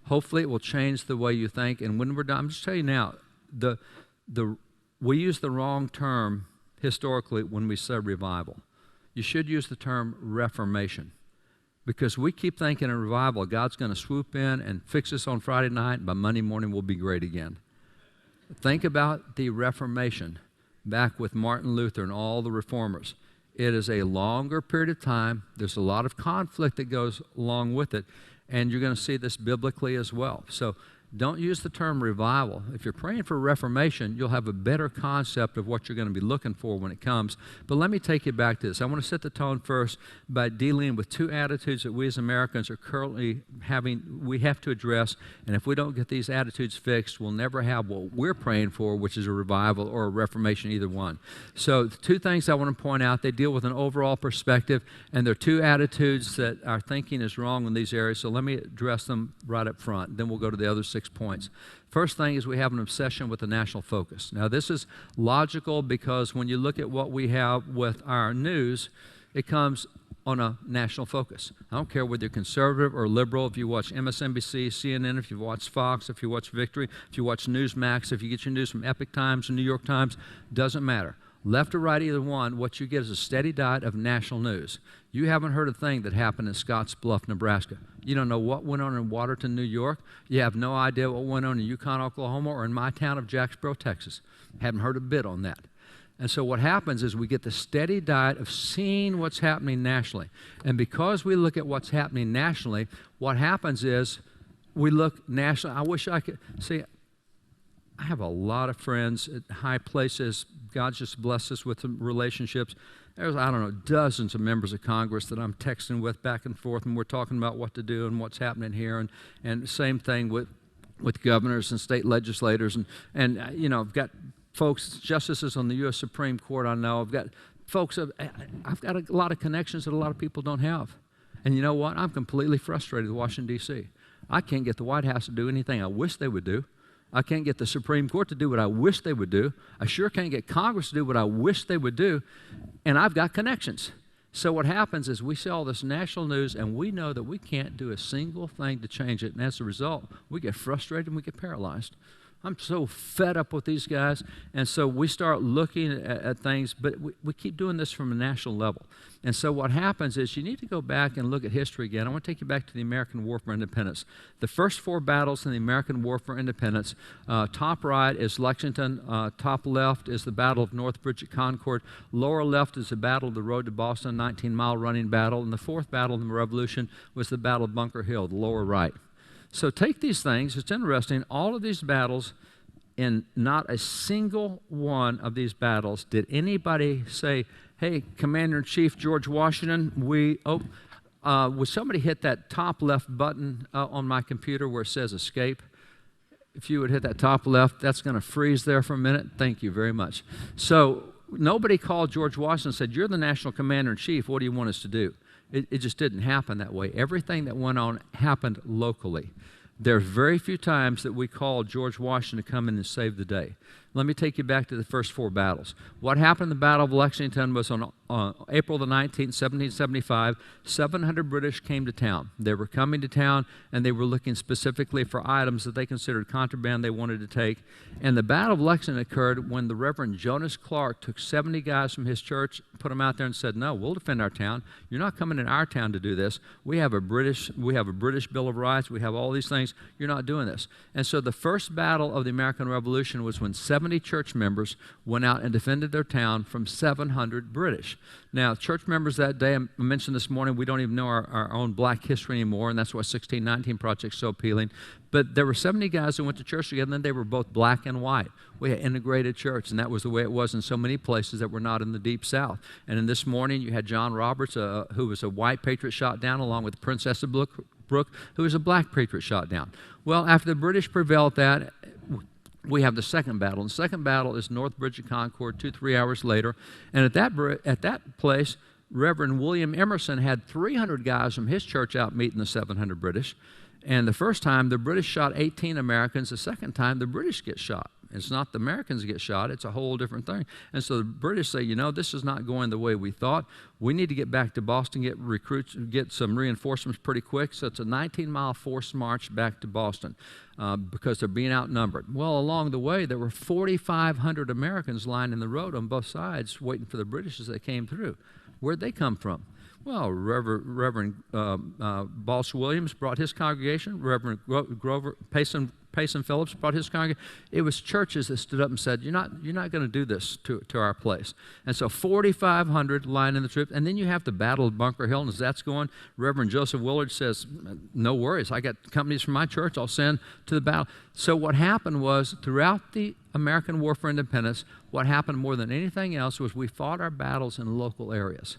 Hopefully it will change the way you think. And when we're done, I'm just telling you now, we use the wrong term historically when we say revival. You should use the term reformation, because we keep thinking in revival, God's going to swoop in and fix us on Friday night, and by Monday morning we'll be great again. Think about the Reformation back with Martin Luther and all the reformers. It is a longer period of time. There's a lot of conflict that goes along with it, and you're going to see this biblically as well. So don't use the term revival. If you're praying for reformation, you'll have a better concept of what you're going to be looking for when it comes. But let me take you back to this. I want to set the tone first by dealing with 2 attitudes that we as Americans are currently we have to address. And if we don't get these attitudes fixed, we'll never have what we're praying for, which is a revival or a reformation, either one. So the 2 things I want to point out, they deal with an overall perspective, and they're 2 attitudes that our thinking is wrong in these areas. So let me address them right up front. Then we'll go to the other 6 points. First thing is we have an obsession with the national focus. Now this is logical because when you look at what we have with our news, it comes on a national focus. I don't care whether you're conservative or liberal, if you watch MSNBC, CNN, if you watch Fox, if you watch Victory, if you watch Newsmax, if you get your news from Epic Times and New York Times, doesn't matter. Left or right, either one, what you get is a steady diet of national news. You haven't heard a thing that happened in Scottsbluff, Nebraska. You don't know what went on in Waterton, New York. You have no idea what went on in Yukon, Oklahoma, or in my town of Jacksboro, Texas. Haven't heard a bit on that. And so what happens is we get the steady diet of seeing what's happening nationally. And because we look at what's happening nationally, what happens is we look nationally. I wish I could see. I have a lot of friends at high places. God's just blessed us with some relationships. There's, I don't know, dozens of members of Congress that I'm texting with back and forth, and we're talking about what to do and what's happening here. And same thing with governors and state legislators. And I've got folks, justices on the U.S. Supreme Court I know. I've got folks, I've got a lot of connections that a lot of people don't have. And you know what? I'm completely frustrated with Washington, D.C. I can't get the White House to do anything I wish they would do. I can't get the Supreme Court to do what I wish they would do. I sure can't get Congress to do what I wish they would do. And I've got connections. So what happens is we see all this national news, and we know that we can't do a single thing to change it. And as a result, we get frustrated and we get paralyzed. I'm so fed up with these guys. And so we start looking at things, but we keep doing this from a national level. And so what happens is you need to go back and look at history again. I want to take you back to the American War for Independence. The first 4 battles in the American War for Independence, top right is Lexington, top left is the Battle of North Bridge at Concord, lower left is the Battle of the Road to Boston, 19-mile running battle, and the 4th battle in the Revolution was the Battle of Bunker Hill, the lower right. So take these things, it's interesting, all of these battles, in not a single one of these battles did anybody say, hey, Commander-in-Chief George Washington, would somebody hit that top left button on my computer where it says escape? If you would hit that top left, that's going to freeze there for a minute. Thank you very much. So nobody called George Washington and said, you're the national commander-in-chief, what do you want us to do? It just didn't happen that way. Everything that went on happened locally. There's very few times that we call George Washington to come in and save the day. Let me take you back to the first 4 battles. What happened in the Battle of Lexington was on April the 19th, 1775. 700 British came to town. They were coming to town, and they were looking specifically for items that they considered contraband they wanted to take. And the Battle of Lexington occurred when the Reverend Jonas Clark took 70 guys from his church, put them out there and said, no, we'll defend our town. You're not coming in our town to do this. We have a British Bill of Rights. We have all these things. You're not doing this. And so the first battle of the American Revolution was when 70 church members went out and defended their town from 700 British. Now, church members that day, I mentioned this morning, we don't even know our own black history anymore, and that's why 1619 Project's so appealing. But there were 70 guys who went to church together, and then they were both black and white. We had integrated church, and that was the way it was in so many places that were not in the Deep South. And in this morning, you had John Roberts, who was a white patriot, shot down, along with Princess of Brooke, who was a black patriot, shot down. Well, after the British prevailed that, we have the second battle. And the second battle is North Bridge of Concord, 2-3 hours later. And at that place, Reverend William Emerson had 300 guys from his church out meeting the 700 British. And the first time, the British shot 18 Americans. The second time, the British get shot. It's not the Americans get shot. It's a whole different thing. And so the British say, you know, this is not going the way we thought. We need to get back to Boston, get recruits, get some reinforcements pretty quick. So it's a 19-mile forced march back to Boston because they're being outnumbered. Well, along the way, there were 4,500 Americans lying in the road on both sides waiting for the British as they came through. Where'd they come from? Well, Reverend Boss Williams brought his congregation. Reverend Grover Payson Phillips brought his congregation. It was churches that stood up and said, you're not going to do this to our place. And so 4,500 lying in the troops. And then you have the Battle of Bunker Hill. And as that's going, Reverend Joseph Willard says, no worries. I got companies from my church I'll send to the battle. So what happened was, throughout the American War for Independence, what happened more than anything else was we fought our battles in local areas.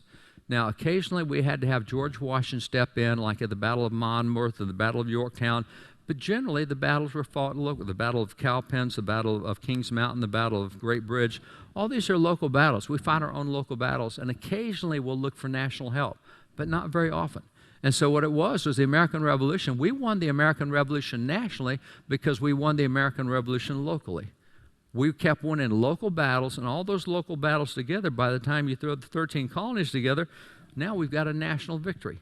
Now, occasionally we had to have George Washington step in, like at the Battle of Monmouth or the Battle of Yorktown, but generally the battles were fought local. The Battle of Cowpens, the Battle of Kings Mountain, the Battle of Great Bridge, all these are local battles. We fight our own local battles, and occasionally we'll look for national help, but not very often. And so what it was the American Revolution. We won the American Revolution nationally because we won the American Revolution locally. We kept winning local battles, and all those local battles together, by the time you throw the 13 colonies together, now we've got a national victory.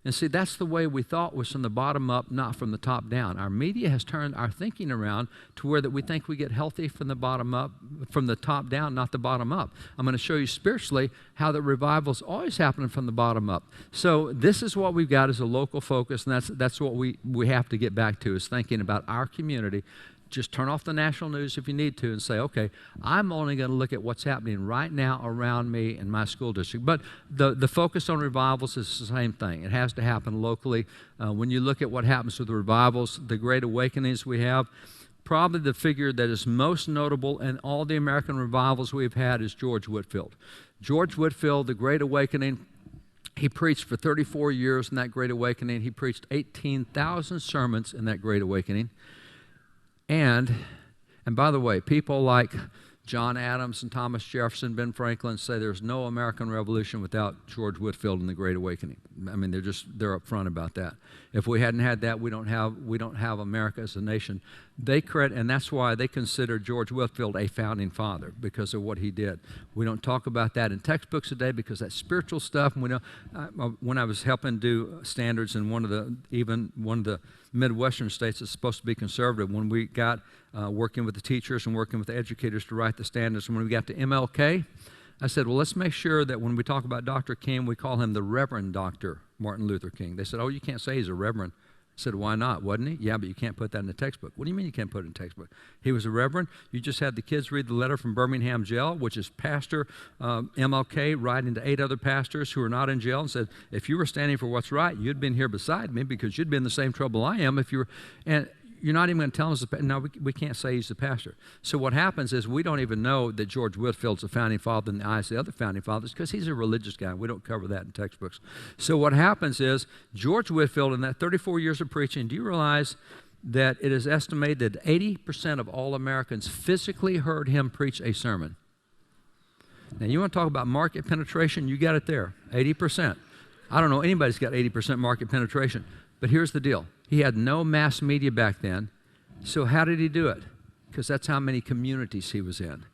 And see, that's the way we thought, was from the bottom up, not from the top down. Our media has turned our thinking around to where that we think we get healthy from the bottom up, from the top down, not the bottom up. I'm going to show you spiritually how the revival's always happening from the bottom up. So this is what we've got as a local focus, and that's what we have to get back to, is thinking about our community. Just turn off the national news if you need to and say, okay, I'm only going to look at what's happening right now around me in my school district. But the focus on revivals is the same thing. It has to happen locally. When you look at what happens with the revivals, the great awakenings we have, probably the figure that is most notable in all the American revivals we've had is George Whitefield. George Whitefield, the Great Awakening, he preached for 34 years in that Great Awakening. He preached 18,000 sermons in that Great Awakening. And by the way, people like John Adams and Thomas Jefferson, Ben Franklin say there's no American Revolution without George Whitefield and the Great Awakening. I mean, they're upfront about that. If we hadn't had that, we don't have America as a nation. And that's why they consider George Whitefield a founding father, because of what he did. We don't talk about that in textbooks today because that's spiritual stuff. And we know when I was helping do standards in one of the Midwestern states that's supposed to be conservative, when we got working with the teachers and working with the educators to write the standards, and when we got to MLK, I said, well, let's make sure that when we talk about Dr. King, we call him the Reverend Dr. Martin Luther King. They said, oh, you can't say he's a reverend. I said, why not? Wasn't he? Yeah, but you can't put that in the textbook. What do you mean you can't put it in the textbook? He was a reverend. You just had the kids read the letter from Birmingham jail, which is Pastor MLK writing to 8 other pastors who are not in jail, and said, if you were standing for what's right, you'd been here beside me because you'd been in the same trouble I am if you were. And you're not even going to tell us, no, we can't say he's the pastor. So what happens is we don't even know that George Whitefield's a founding father in the eyes of the other founding fathers because he's a religious guy. We don't cover that in textbooks. So what happens is George Whitefield, in that 34 years of preaching, do you realize that it is estimated that 80% of all Americans physically heard him preach a sermon? Now, you want to talk about market penetration? You got it there, 80%. I don't know anybody's got 80% market penetration. But here's the deal. He had no mass media back then. So how did he do it? Because that's how many communities he was in.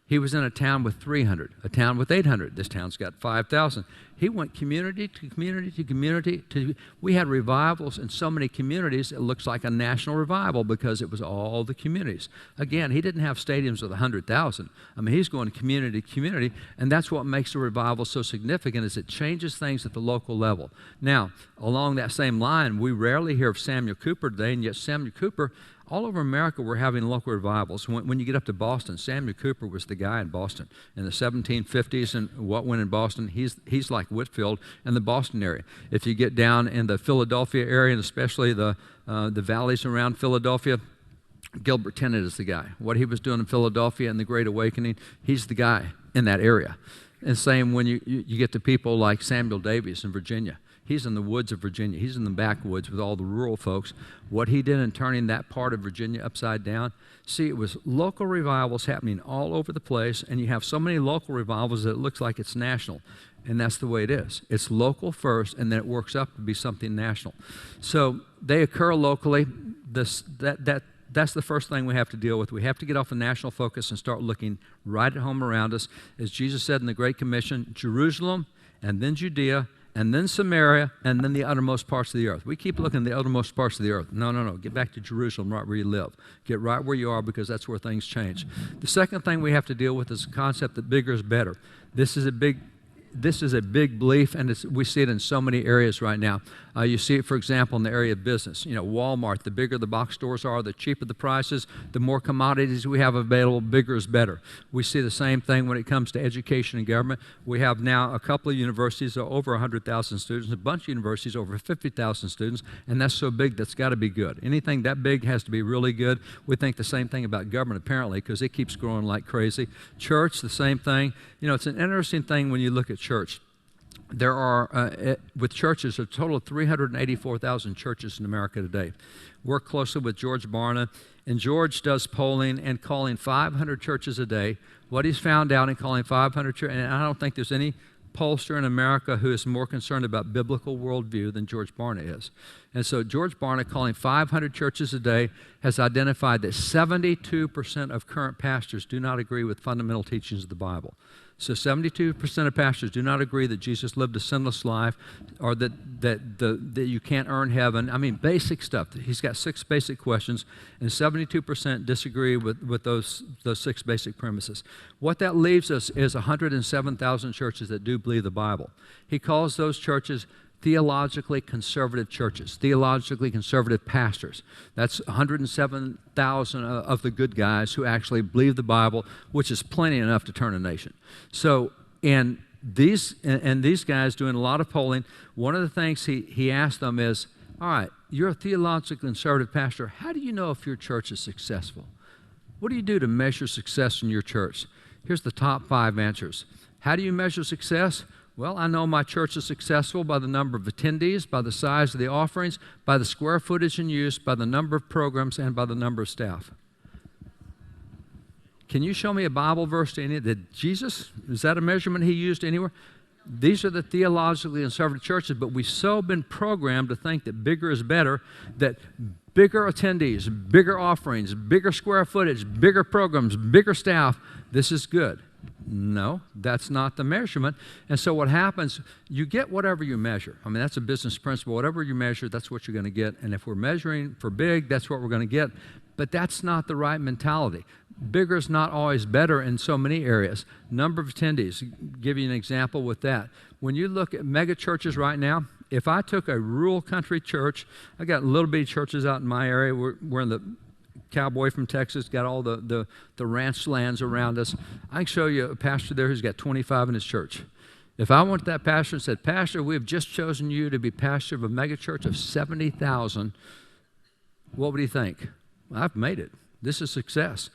He was in a town with 300, a town with 800. This town's got 5,000. He went community to community to community. We had revivals in so many communities, it looks like a national revival because it was all the communities. Again, he didn't have stadiums with 100,000. I mean, he's going community to community, and that's what makes a revival so significant is it changes things at the local level. Now, along that same line, we rarely hear of Samuel Cooper today, and yet Samuel Cooper, all over America, we're having local revivals. When you get up to Boston, Samuel Cooper was the guy in Boston in the 1750s, and what went in Boston, he's like Whitfield in the Boston area. If you get down in the Philadelphia area, and especially the valleys around Philadelphia, Gilbert Tennant is the guy. What he was doing in Philadelphia in the Great Awakening, he's the guy in that area. And same when you get to people like Samuel Davies in Virginia. He's in the woods of Virginia. He's in the backwoods with all the rural folks. What he did in turning that part of Virginia upside down, see, it was local revivals happening all over the place, and you have so many local revivals that it looks like it's national, and that's the way it is. It's local first, and then it works up to be something national. So they occur locally. That's the first thing we have to deal with. We have to get off the national focus and start looking right at home around us. As Jesus said in the Great Commission, Jerusalem, and then Judea, and then Samaria, and then the uttermost parts of the earth. We keep looking at the uttermost parts of the earth. No. Get back to Jerusalem, right where you live. Get right where you are because that's where things change. The second thing we have to deal with is the concept that bigger is better. This is a big belief, and we see it in so many areas right now. You see it, for example, in the area of business. You know, Walmart, the bigger the box stores are, the cheaper the prices, the more commodities we have available, bigger is better. We see the same thing when it comes to education and government. We have now a couple of universities over 100,000 students, a bunch of universities over 50,000 students, and that's so big that's got to be good. Anything that big has to be really good. We think the same thing about government, apparently, because it keeps growing like crazy. Church, the same thing. You know, it's an interesting thing when you look at church. There are, with churches, a total of 384,000 churches in America today. Work closely with George Barna, and George does polling and calling 500 churches a day. What he's found out in calling 500 churches, and I don't think there's any pollster in America who is more concerned about biblical worldview than George Barna is. And so George Barna, calling 500 churches a day, has identified that 72% of current pastors do not agree with fundamental teachings of the Bible. So 72% of pastors do not agree that Jesus lived a sinless life or that you can't earn heaven. I mean, basic stuff. He's got 6 basic questions, and 72% disagree with those 6 basic premises. What that leaves us is 107,000 churches that do believe the Bible. He calls those churches theologically conservative churches, theologically conservative pastors. That's 107,000 of the good guys who actually believe the Bible, which is plenty enough to turn a nation. So, and these guys doing a lot of polling, one of the things he asked them is, all right, you're a theologically conservative pastor. How do you know if your church is successful? What do you do to measure success in your church? Here's the top 5 answers. How do you measure success? Well, I know my church is successful by the number of attendees, by the size of the offerings, by the square footage in use, by the number of programs, and by the number of staff. Can you show me a Bible verse to any that Jesus, is that a measurement he used anywhere? These are the theologically conservative churches, but we've so been programmed to think that bigger is better, that bigger attendees, bigger offerings, bigger square footage, bigger programs, bigger staff, this is good. No, that's not the measurement. And so what happens, you get whatever you measure. I mean, that's a business principle. Whatever you measure, that's what you're going to get. And if we're measuring for big, that's what we're going to get. But that's not the right mentality. Bigger is not always better in so many areas. Number of attendees, give you an example with that. When you look at mega churches right now, if I took a rural country church, I got little bitty churches out in my area. We're in the cowboy from Texas, got all the ranch lands around us. I can show you a pastor there who's got 25 in his church. If I went to that pastor and said, Pastor, we have just chosen you to be pastor of a mega church of 70,000, what would he think? Well, I've made it. This is success.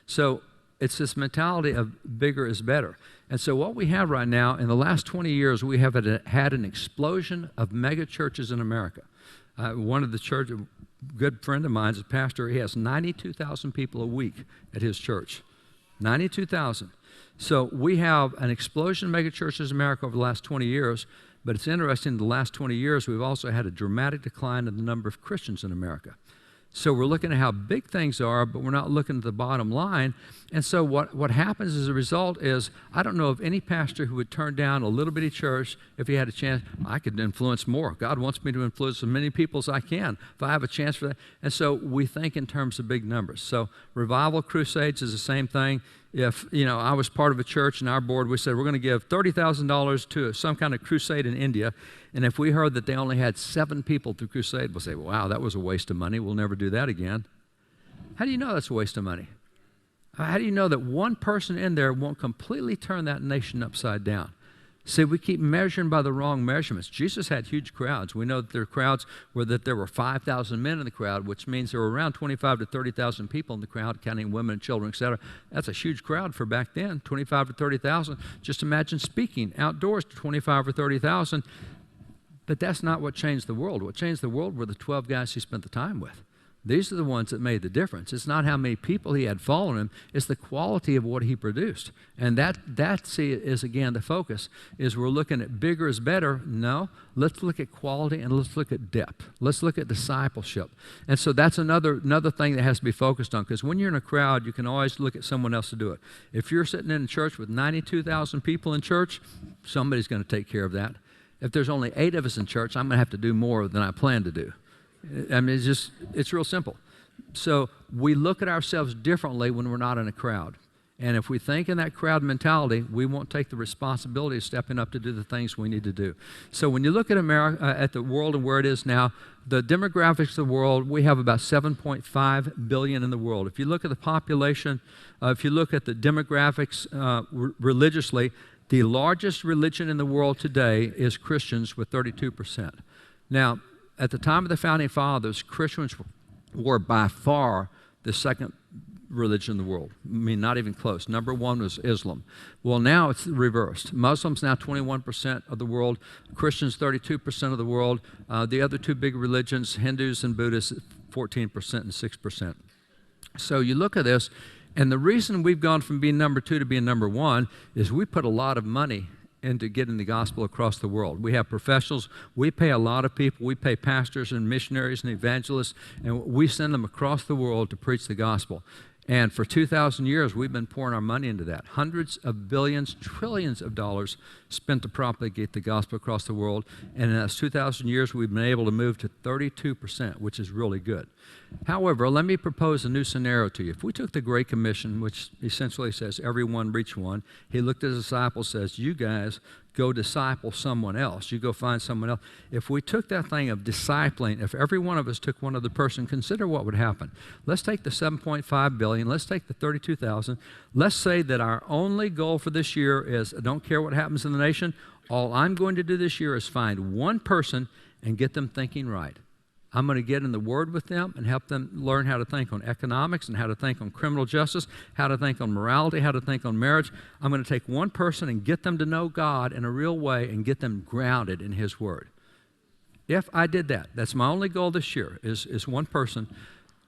So it's this mentality of bigger is better. And so what we have right now, in the last 20 years, we have had an explosion of mega churches in America. One of the church, a good friend of mine is a pastor. He has 92,000 people a week at his church. 92,000. So we have an explosion of mega churches in America over the last 20 years. But it's interesting, in the last 20 years, we've also had a dramatic decline in the number of Christians in America. So we're looking at how big things are, but we're not looking at the bottom line. And so what happens as a result is, I don't know of any pastor who would turn down a little bitty church if he had a chance. I could influence more. God wants me to influence as many people as I can if I have a chance for that. And so we think in terms of big numbers. So revival crusades is the same thing. If, I was part of a church and our board, we said, we're going to give $30,000 to some kind of crusade in India. And if we heard that they only had 7 people to crusade, we'll say, wow, that was a waste of money. We'll never do that again. How do you know that's a waste of money? How do you know that one person in there won't completely turn that nation upside down? See, we keep measuring by the wrong measurements. Jesus had huge crowds. We know that there were 5,000 men in the crowd, which means there were around 25 to 30,000 people in the crowd, counting women and children, etc. That's a huge crowd for back then, 25 to 30,000. Just imagine speaking outdoors to 25 or 30,000. But that's not what changed the world. What changed the world were the 12 guys he spent the time with. These are the ones that made the difference. It's not how many people he had following him. It's the quality of what he produced. And that is, again, the focus, is we're looking at bigger is better. No, let's look at quality and let's look at depth. Let's look at discipleship. And so that's another thing that has to be focused on, because when you're in a crowd, you can always look at someone else to do it. If you're sitting in a church with 92,000 people in church, somebody's going to take care of that. If there's only 8 of us in church, I'm going to have to do more than I plan to do. I mean, it's real simple. So we look at ourselves differently when we're not in a crowd. And if we think in that crowd mentality, we won't take the responsibility of stepping up to do the things we need to do. So when you look at America, at the world and where it is now, the demographics of the world, we have about 7.5 billion in the world. If you look at the population, if you look at the demographics religiously, the largest religion in the world today is Christians with 32%. Now, at the time of the Founding Fathers, Christians were by far the second religion in the world. I mean, not even close. Number 1 was Islam. Well, now it's reversed. Muslims now 21% of the world, Christians 32% of the world. The other 2 big religions, Hindus and Buddhists, 14% and 6%. So you look at this, and the reason we've gone from being number 2 to being number 1 is we put a lot of money into getting the gospel across the world. We have professionals. We pay a lot of people. We pay pastors and missionaries and evangelists, and we send them across the world to preach the gospel. And for 2,000 years, we've been pouring our money into that. Hundreds of billions, trillions of dollars spent to propagate the gospel across the world. And in those 2,000 years, we've been able to move to 32%, which is really good. However, let me propose a new scenario to you. If we took the Great Commission, which essentially says everyone reach one, he looked at his disciples, says, you guys go disciple someone else. You go find someone else. If we took that thing of discipling, if every one of us took one other person, consider what would happen. Let's take the 7.5 billion. Let's take the 32,000. Let's say that our only goal for this year is, I don't care what happens in the nation, all I'm going to do this year is find one person and get them thinking right. I'm going to get in the Word with them and help them learn how to think on economics and how to think on criminal justice, how to think on morality, how to think on marriage. I'm going to take one person and get them to know God in a real way and get them grounded in His Word. If I did that, that's my only goal this year, is one person.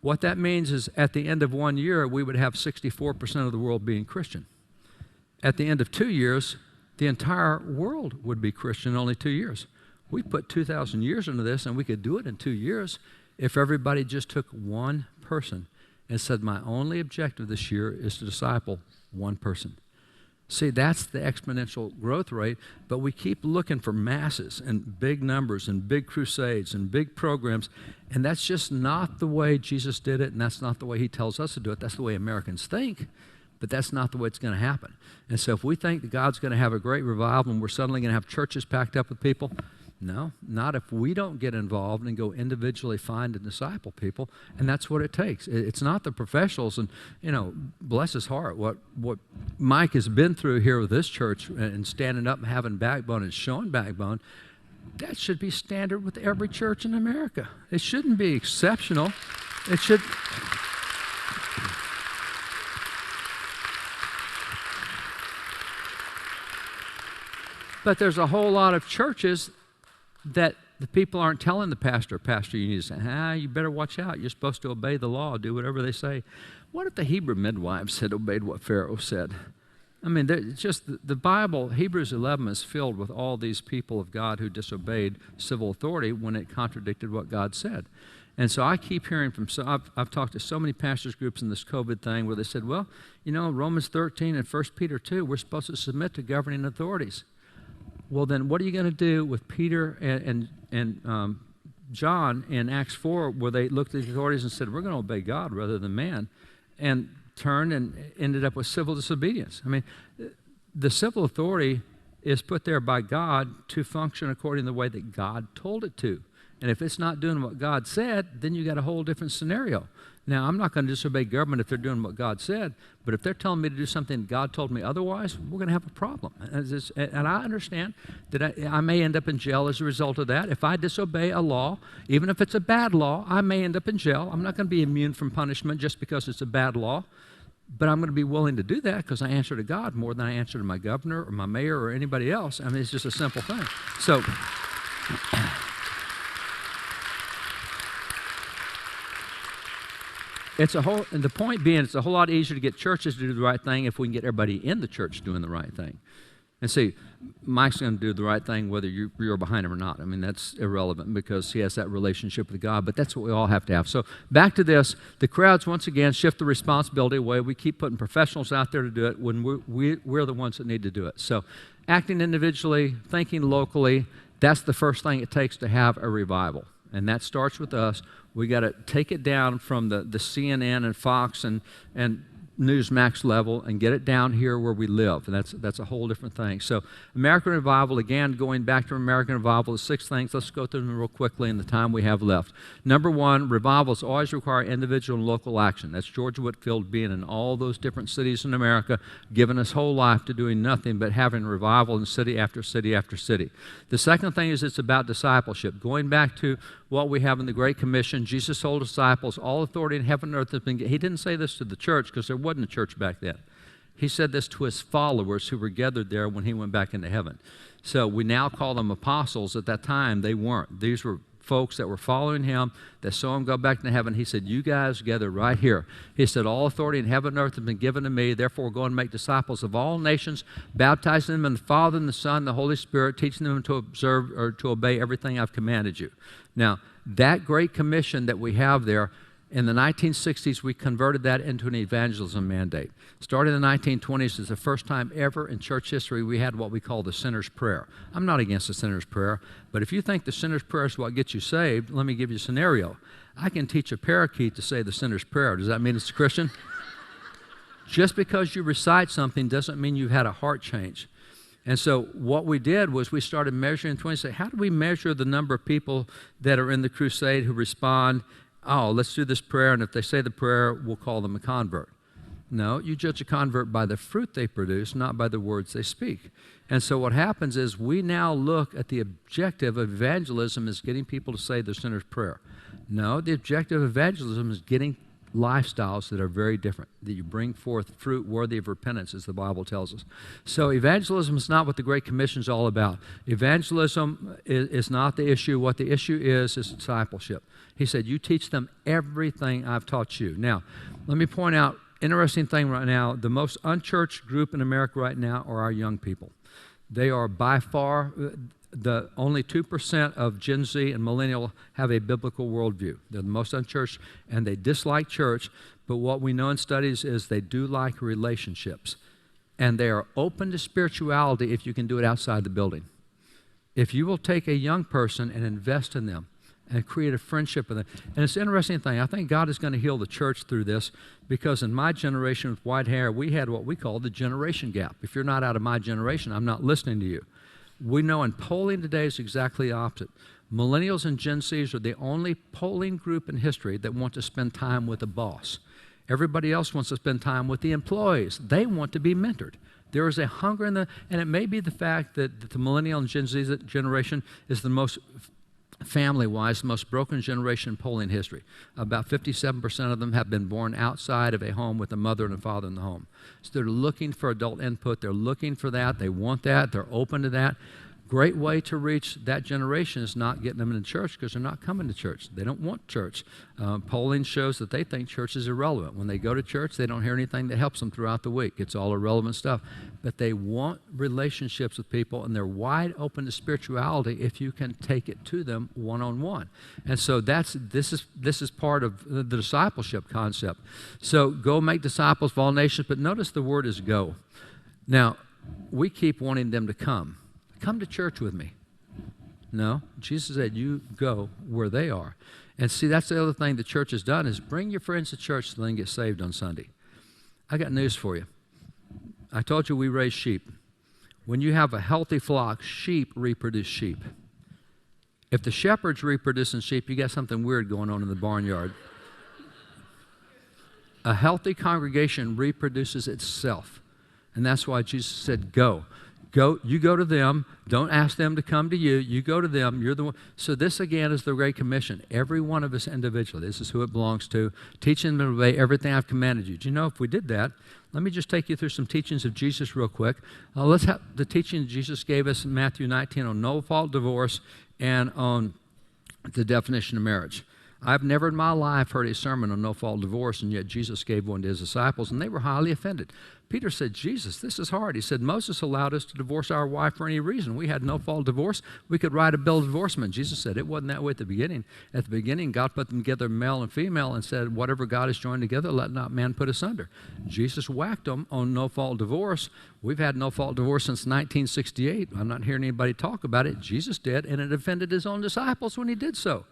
What that means is at the end of 1 year, we would have 64% of the world being Christian. At the end of 2 years, the entire world would be Christian in only 2 years. We put 2,000 years into this, and we could do it in 2 years if everybody just took one person and said, my only objective this year is to disciple one person. See, that's the exponential growth rate, but we keep looking for masses and big numbers and big crusades and big programs, and that's just not the way Jesus did it, and that's not the way He tells us to do it. That's the way Americans think, but that's not the way it's going to happen. And so if we think that God's going to have a great revival and we're suddenly going to have churches packed up with people, no, not if we don't get involved and go individually find and disciple people, and that's what it takes. It's not the professionals, and bless his heart, what Mike has been through here with this church and standing up and having backbone and showing backbone, that should be standard with every church in America. It shouldn't be exceptional. It should. But there's a whole lot of churches that the people aren't telling the pastor, you need to say, you better watch out. You're supposed to obey the law, do whatever they say. What if the Hebrew midwives had obeyed what Pharaoh said? I mean, it's just the Bible, Hebrews 11 is filled with all these people of God who disobeyed civil authority when it contradicted what God said. And so I keep hearing from, I've talked to so many pastors groups in this COVID thing where they said, well, you know, Romans 13 and 1 Peter 2, we're supposed to submit to governing authorities. Well, then what are you going to do with Peter and John in Acts 4 where they looked at the authorities and said, we're going to obey God rather than man, and turned and ended up with civil disobedience? I mean, the civil authority is put there by God to function according to the way that God told it to. And if it's not doing what God said, then you got a whole different scenario. Now, I'm not going to disobey government if they're doing what God said, but if they're telling me to do something God told me otherwise, we're going to have a problem. And I understand that I may end up in jail as a result of that. If I disobey a law, even if it's a bad law, I may end up in jail. I'm not going to be immune from punishment just because it's a bad law, but I'm going to be willing to do that because I answer to God more than I answer to my governor or my mayor or anybody else. I mean, it's just a simple thing. So... and the point being, it's a whole lot easier to get churches to do the right thing if we can get everybody in the church doing the right thing. And see, Mike's going to do the right thing whether you're behind him or not. I mean, that's irrelevant because he has that relationship with God, but that's what we all have to have. So back to this, the crowds, once again, shift the responsibility away. We keep putting professionals out there to do it when we're the ones that need to do it. So acting individually, thinking locally, that's the first thing it takes to have a revival. And that starts with us. We got to take it down from the CNN and Fox and Newsmax level and get it down here where we live. And that's a whole different thing. So American Revival, again, going back to American Revival, the 6 things. Let's go through them real quickly in the time we have left. Number 1, revivals always require individual and local action. That's George Whitefield being in all those different cities in America, giving his whole life to doing nothing but having revival in city after city after city. The second thing is it's about discipleship. Going back to what we have in the Great Commission, Jesus told disciples, all authority in heaven and earth has been given. He didn't say this to the church because there wasn't a church back then. He said this to his followers who were gathered there when he went back into heaven. So we now call them apostles. At that time, they weren't. These were folks that were following him, that saw him go back into heaven. He said, you guys gather right here. He said, all authority in heaven and earth has been given to me. Therefore, go and make disciples of all nations, baptizing them in the Father and the Son and the Holy Spirit, teaching them to observe or to obey everything I've commanded you. Now, that Great Commission that we have there, in the 1960s, we converted that into an evangelism mandate. Starting in the 1920s is the first time ever in church history we had what we call the sinner's prayer. I'm not against the sinner's prayer, but if you think the sinner's prayer is what gets you saved, let me give you a scenario. I can teach a parakeet to say the sinner's prayer. Does that mean it's a Christian? Just because you recite something doesn't mean you've had a heart change. And so what we did was we started measuring 20, say, how do we measure the number of people that are in the crusade who respond, oh, let's do this prayer, and if they say the prayer, we'll call them a convert. No, you judge a convert by the fruit they produce, not by the words they speak. And so what happens is we now look at the objective of evangelism as getting people to say the sinner's prayer. No, the objective of evangelism is getting lifestyles that are very different, that you bring forth fruit worthy of repentance, as the Bible tells us. So evangelism is not what the Great Commission is all about. Evangelism is not the issue. What the issue is discipleship. He said, you teach them everything I've taught you. Now, let me point out, interesting thing right now, the most unchurched group in America right now are our young people. They are by far, only 2% of Gen Z and millennial have a biblical worldview. They're the most unchurched, and they dislike church, but what we know in studies is they do like relationships, and they are open to spirituality if you can do it outside the building. If you will take a young person and invest in them and create a friendship with them. And it's an interesting thing. I think God is going to heal the church through this because in my generation with white hair, we had what we call the generation gap. If you're not out of my generation, I'm not listening to you. We know in polling today is exactly the opposite. Millennials and Gen Zs are the only polling group in history that want to spend time with a boss. Everybody else wants to spend time with the employees. They want to be mentored. There is a hunger and it may be the fact that the millennial and Gen Z generation is the most family-wise, the most broken generation in polling history. About 57% of them have been born outside of a home with a mother and a father in the home. So they're looking for adult input. They're looking for that. They want that. They're open to that. Great way to reach that generation is not getting them into church because they're not coming to church. They don't want church. Polling shows that they think church is irrelevant. When they go to church, they don't hear anything that helps them throughout the week. It's all irrelevant stuff. But they want relationships with people, and they're wide open to spirituality if you can take it to them one-on-one. And so this is part of the discipleship concept. So go make disciples of all nations, but notice the word is go. Now, we keep wanting them to come. Come to church with me. No, Jesus said, you go where they are. And see, that's the other thing the church has done is bring your friends to church so they can get saved on Sunday. I got news for you. I told you we raise sheep. When you have a healthy flock, sheep reproduce sheep. If the shepherd's reproducing sheep, you got something weird going on in the barnyard. A healthy congregation reproduces itself. And that's why Jesus said, go. Go, you go to them. Don't ask them to come to you. You go to them. You're the one. So this, again, is the Great Commission. Every one of us individually, this is who it belongs to, teaching them to obey everything I've commanded you. Do you know, if we did that, let me just take you through some teachings of Jesus real quick. Let's have the teaching Jesus gave us in Matthew 19 on no-fault divorce and on the definition of marriage. I've never in my life heard a sermon on no-fault divorce, and yet Jesus gave one to his disciples, and they were highly offended. Peter said, Jesus, this is hard. He said, Moses allowed us to divorce our wife for any reason. We had no-fault divorce. We could write a bill of divorcement. Jesus said, it wasn't that way at the beginning. At the beginning, God put them together, male and female, and said, whatever God has joined together, let not man put asunder. Jesus whacked them on no-fault divorce. We've had no-fault divorce since 1968. I'm not hearing anybody talk about it. Jesus did, and it offended his own disciples when he did so.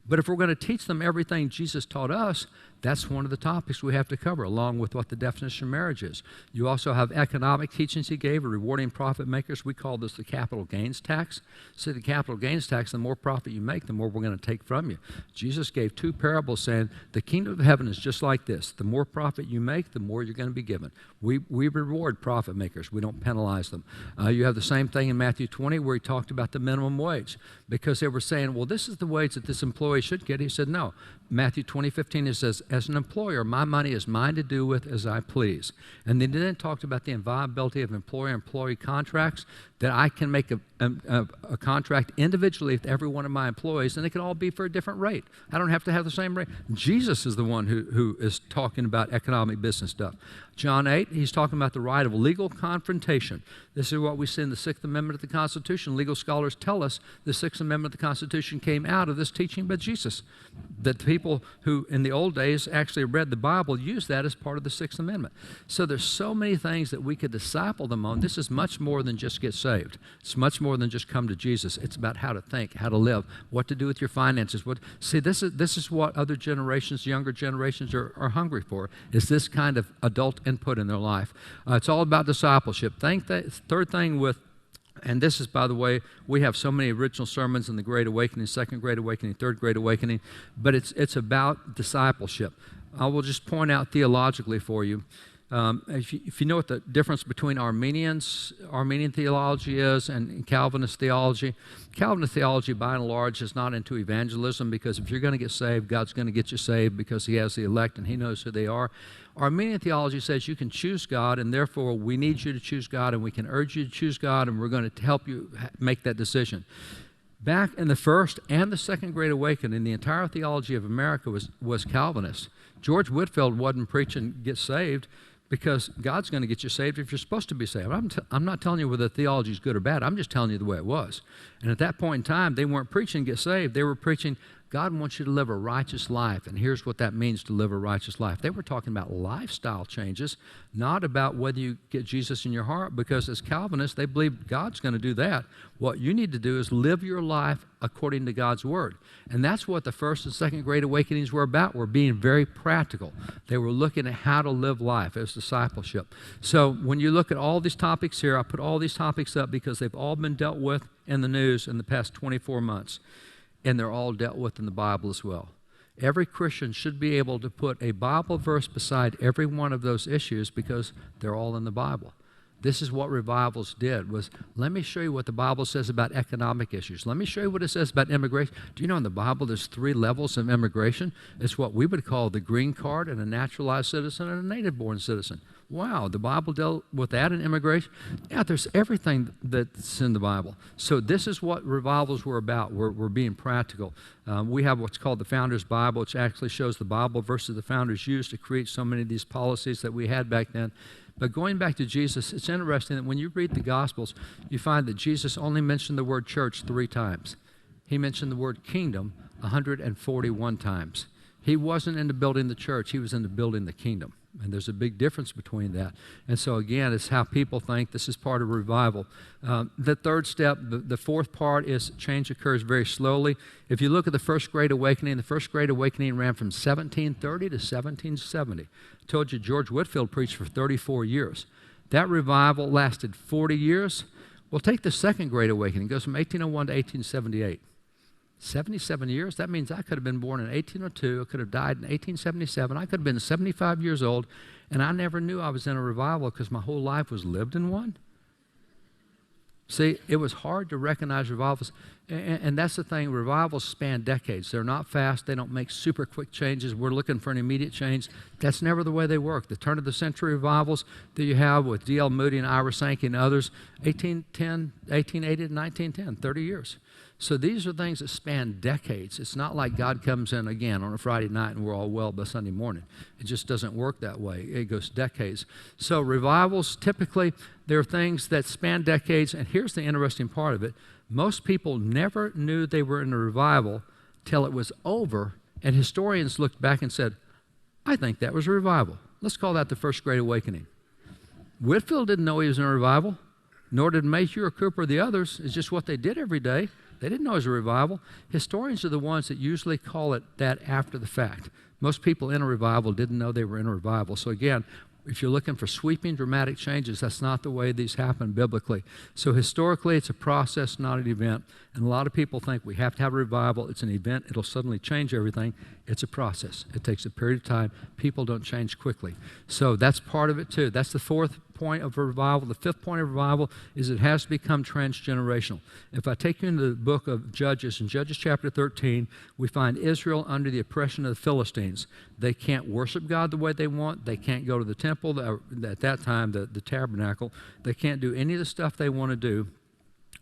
But if we're going to teach them everything Jesus taught us, that's one of the topics we have to cover, along with what the definition of marriage is. You also have economic teachings he gave, rewarding profit makers. We call this the capital gains tax. So the capital gains tax, the more profit you make, the more we're going to take from you. Jesus gave two parables saying, the kingdom of heaven is just like this. The more profit you make, the more you're going to be given. We reward profit makers. We don't penalize them. You have the same thing in Matthew 20 where he talked about the minimum wage, because they were saying, well, this is the wage that this employee should get. He said, no. Matthew 20:15, it says, as an employer, my money is mine to do with as I please. And then talked about the inviolability of employer-employee contracts, that I can make a contract individually with every one of my employees, and it can all be for a different rate. I don't have to have the same rate. Jesus is the one who is talking about economic business stuff. John 8, he's talking about the right of legal confrontation. This is what we see in the Sixth Amendment of the Constitution. Legal scholars tell us the Sixth Amendment of the Constitution came out of this teaching by Jesus. That people who in the old days actually read the Bible used that as part of the Sixth Amendment. So there's so many things that we could disciple them on. This is much more than just get saved. It's much more than just come to Jesus. It's about how to think, how to live, what to do with your finances. See, this is what other generations, younger generations are hungry for, is this kind of adult input in their life. It's all about discipleship. Third thing with, and this is, by the way, we have so many original sermons in the Great Awakening, Second Great Awakening, Third Great Awakening, but it's about discipleship. I will just point out theologically for you. If you know what the difference between Armenian theology is and Calvinist theology, Calvinist theology by and large is not into evangelism, because if you're going to get saved, God's going to get you saved because he has the elect and he knows who they are. Armenian theology says you can choose God, and therefore we need you to choose God, and we can urge you to choose God, and we're going to help you make that decision. Back in the First and the Second Great Awakening, the entire theology of America was Calvinist. George Whitefield wasn't preaching get saved, because God's going to get you saved if you're supposed to be saved. I'm not telling you whether the theology is good or bad. I'm just telling you the way it was. And at that point in time, they weren't preaching get saved. They were preaching God wants you to live a righteous life, and here's what that means to live a righteous life. They were talking about lifestyle changes, not about whether you get Jesus in your heart, because as Calvinists, they believe God's going to do that. What you need to do is live your life according to God's Word. And that's what the First and Second Great Awakenings were about. We're being very practical. They were looking at how to live life as discipleship. So when you look at all these topics here, I put all these topics up because they've all been dealt with in the news in the past 24 months. And they're all dealt with in the Bible as well. Every Christian should be able to put a Bible verse beside every one of those issues because they're all in the Bible. This is what revivals did, was let me show you what the Bible says about economic issues. Let me show you what it says about immigration. Do you know in the Bible there's 3 levels of immigration? It's what we would call the green card and a naturalized citizen and a native-born citizen. Wow, the Bible dealt with that in immigration? Yeah, there's everything that's in the Bible. So this is what revivals were about. We're being practical. We have what's called the Founders Bible, which actually shows the Bible verses the founders used to create so many of these policies that we had back then. But going back to Jesus, it's interesting that when you read the Gospels, you find that Jesus only mentioned the word church 3 times. He mentioned the word kingdom 141 times. He wasn't into building the church. He was into building the kingdom. And there's a big difference between that. And so, again, it's how people think this is part of revival. The third step, the fourth part, is change occurs very slowly. If you look at the First Great Awakening, the First Great Awakening ran from 1730 to 1770. I told you George Whitefield preached for 34 years. That revival lasted 40 years. Well, take the Second Great Awakening. It goes from 1801 to 1878. 77 years? That means I could have been born in 1802, I could have died in 1877, I could have been 75 years old, and I never knew I was in a revival because my whole life was lived in one. See, it was hard to recognize revivals, and that's the thing, revivals span decades. They're not fast, they don't make super quick changes. We're looking for an immediate change. That's never the way they work. The turn of the century revivals that you have with D.L. Moody and Ira Sankey and others, 1880 to 1910, 30 years. So these are things that span decades. It's not like God comes in again on a Friday night and we're all well by Sunday morning. It just doesn't work that way. It goes decades. So revivals, typically, they're things that span decades. And here's the interesting part of it. Most people never knew they were in a revival till it was over, and historians looked back and said, I think that was a revival. Let's call that the First Great Awakening. Whitefield didn't know he was in a revival, nor did Mayhew or Cooper or the others. It's just what they did every day. They didn't know it was a revival. Historians are the ones that usually call it that after the fact. Most people in a revival didn't know they were in a revival. So again, if you're looking for sweeping, dramatic changes, that's not the way these happen biblically. So historically, it's a process, not an event. And a lot of people think we have to have a revival. It's an event. It'll suddenly change everything. It's a process. It takes a period of time. People don't change quickly. So that's part of it too. That's the fourth point of a revival. The fifth point of revival is it has to become transgenerational. If I take you into the book of Judges, in Judges chapter 13, we find Israel under the oppression of the Philistines. They can't worship God the way they want. They can't go to the temple, at that time, the tabernacle. They can't do any of the stuff they want to do.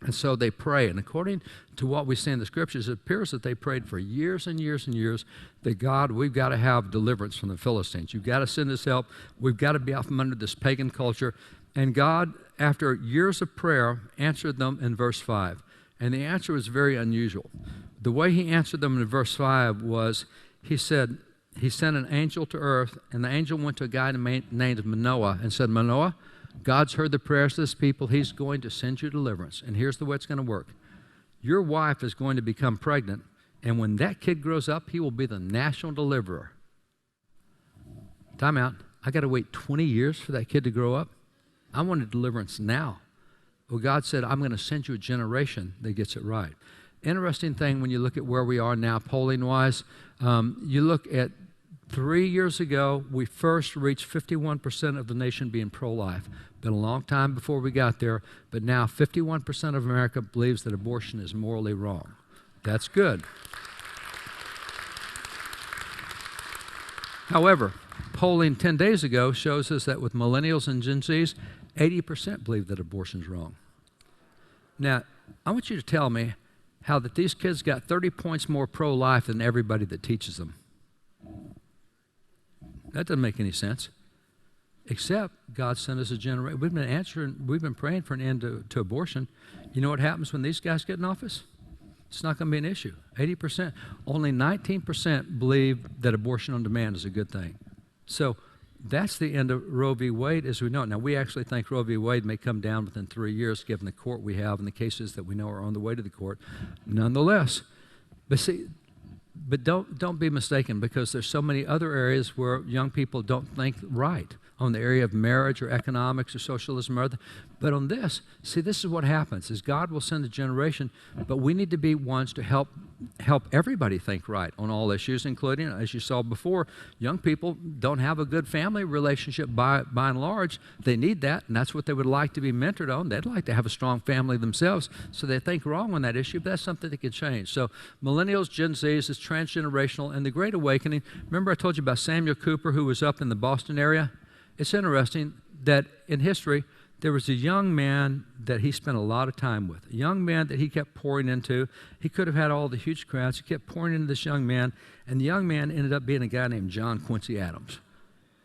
And so they pray. And according to what we see in the scriptures, it appears that they prayed for years and years and years that God, we've got to have deliverance from the Philistines. You've got to send us help. We've got to be out from under this pagan culture. And God, after years of prayer, answered them in verse 5. And the answer was very unusual. The way he answered them in verse 5 was, he said, he sent an angel to earth, and the angel went to a guy named Manoah and said, Manoah, God's heard the prayers of this people. He's going to send you deliverance. And here's the way it's going to work. Your wife is going to become pregnant, and when that kid grows up, he will be the national deliverer. Time out. I got to wait 20 years for that kid to grow up? I want a deliverance now. Well, God said, I'm going to send you a generation that gets it right. Interesting thing when you look at where we are now polling-wise, you look at 3 years ago, we first reached 51% of the nation being pro-life. Been a long time before we got there, but now 51% of America believes that abortion is morally wrong. That's good. However, polling 10 days ago shows us that with millennials and Gen Zs, 80% believe that abortion is wrong. Now, I want you to tell me how that these kids got 30 points more pro-life than everybody that teaches them. That doesn't make any sense. Except God sent us a generation. We've been praying for an end to abortion. You know what happens when these guys get in office? It's not going to be an issue. 80%. Only 19% believe that abortion on demand is a good thing. So that's the end of Roe v. Wade as we know it. Now, we actually think Roe v. Wade may come down within 3 years, given the court we have and the cases that we know are on the way to the court. Nonetheless, but don't be mistaken, because there's so many other areas where young people don't think right. on the area of marriage or economics or socialism or other. But on this, see, this is what happens, is God will send a generation, but we need to be ones to help everybody think right on all issues, including, as you saw before, young people don't have a good family relationship by and large. They need that, and that's what they would like to be mentored on. They'd like to have a strong family themselves, so they think wrong on that issue, but that's something that can change. So millennials, Gen Zs, is transgenerational, and the Great Awakening. Remember I told you about Samuel Cooper, who was up in the Boston area? It's interesting that in history, there was a young man that he spent a lot of time with, a young man that he kept pouring into. He could have had all the huge crowds. He kept pouring into this young man, and the young man ended up being a guy named John Quincy Adams.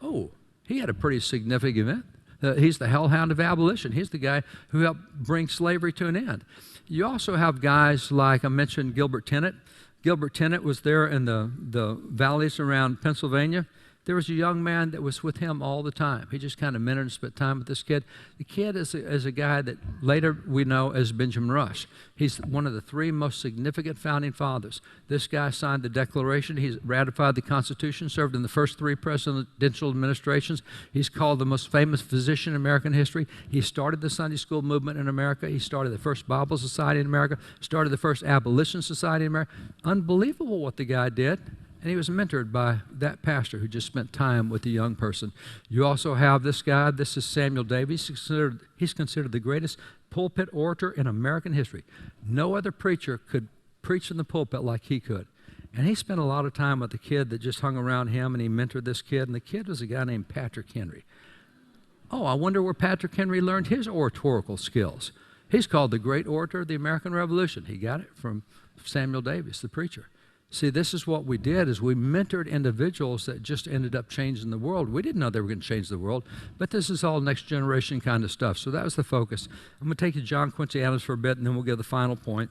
Oh, he had a pretty significant event. He's the hellhound of abolition. He's the guy who helped bring slavery to an end. You also have guys like, I mentioned Gilbert Tennant. Gilbert Tennant was there in the valleys around Pennsylvania. There was a young man that was with him all the time. He just kind of mentored and spent time with this kid. The kid is a guy that later we know as Benjamin Rush. He's one of the three most significant founding fathers. This guy signed the Declaration. He's ratified the Constitution, served in the first three presidential administrations. He's called the most famous physician in American history. He started the Sunday school movement in America. He started the first Bible Society in America, started the first Abolition Society in America. Unbelievable what the guy did. And he was mentored by that pastor who just spent time with the young person. You also have this guy. This is Samuel Davies. He's considered the greatest pulpit orator in American history. No other preacher could preach in the pulpit like he could. And he spent a lot of time with the kid that just hung around him, and he mentored this kid. And the kid was a guy named Patrick Henry. Oh, I wonder where Patrick Henry learned his oratorical skills. He's called the great orator of the American Revolution. He got it from Samuel Davies, the preacher. See, this is what we did, is we mentored individuals that just ended up changing the world. We didn't know they were going to change the world, but this is all next generation kind of stuff. So that was the focus. I'm going to take you to John Quincy Adams for a bit, and then we'll get to the final point.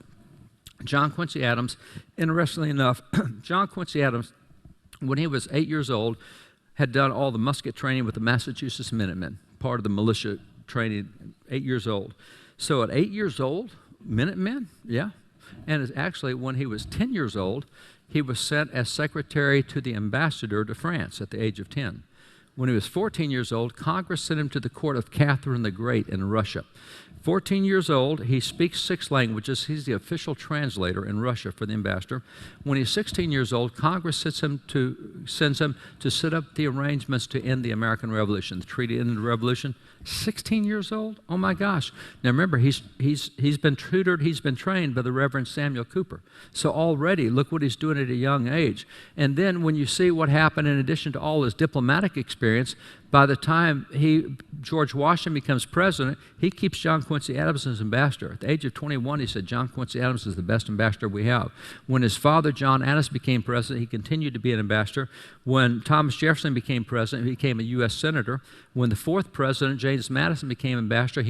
John Quincy Adams, interestingly enough, John Quincy Adams, when he was 8 years old, had done all the musket training with the Massachusetts Minutemen, part of the militia training, 8 years old. So at 8 years old, Minutemen, yeah. And actually, when he was 10 years old, he was sent as secretary to the ambassador to France at the age of 10. When he was 14 years old, Congress sent him to the court of Catherine the Great in Russia. 14 years old, he speaks 6 languages. He's the official translator in Russia for the ambassador. When he's 16 years old, Congress sends him to set up the arrangements to end the American Revolution, the Treaty to End the Revolution. 16 years old? Oh my gosh. Now remember, he's been tutored, he's been trained by the Reverend Samuel Cooper. So already, look what he's doing at a young age. And then when you see what happened, in addition to all his diplomatic experience, by the time George Washington becomes president, he keeps John Quincy Adams as ambassador. At the age of 21, he said, John Quincy Adams is the best ambassador we have. When his father, John Adams, became president, he continued to be an ambassador. When Thomas Jefferson became president, he became a U.S. senator. When the 4th president, James Madison, became ambassador,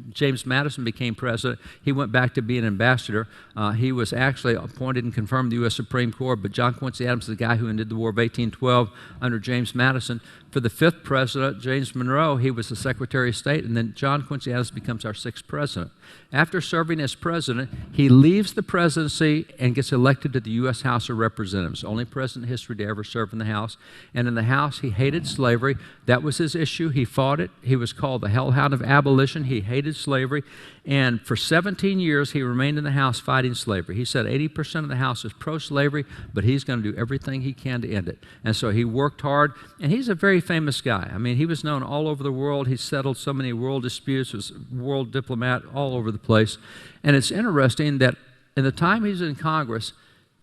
James Madison became president, he went back to being an ambassador. He was actually appointed and confirmed the U.S. Supreme Court, but John Quincy Adams is the guy who ended the War of 1812 under James Madison. For the 5th president, James Monroe, he was the Secretary of State, and then John Quincy Adams becomes our 6th president. After serving as president, he leaves the presidency and gets elected to the U.S. House of Representatives, only president in history to ever serve in the House. And in the House, he hated slavery. That was his issue. He fought it. He was called the hellhound of abolition. He hated slavery. And for 17 years, he remained in the House fighting slavery. He said 80% of the House is pro-slavery, but he's going to do everything he can to end it. And so he worked hard, and he's a very famous guy. I mean, he was known all over the world. He settled so many world disputes, was a world diplomat all over the place. And it's interesting that in the time he was in Congress,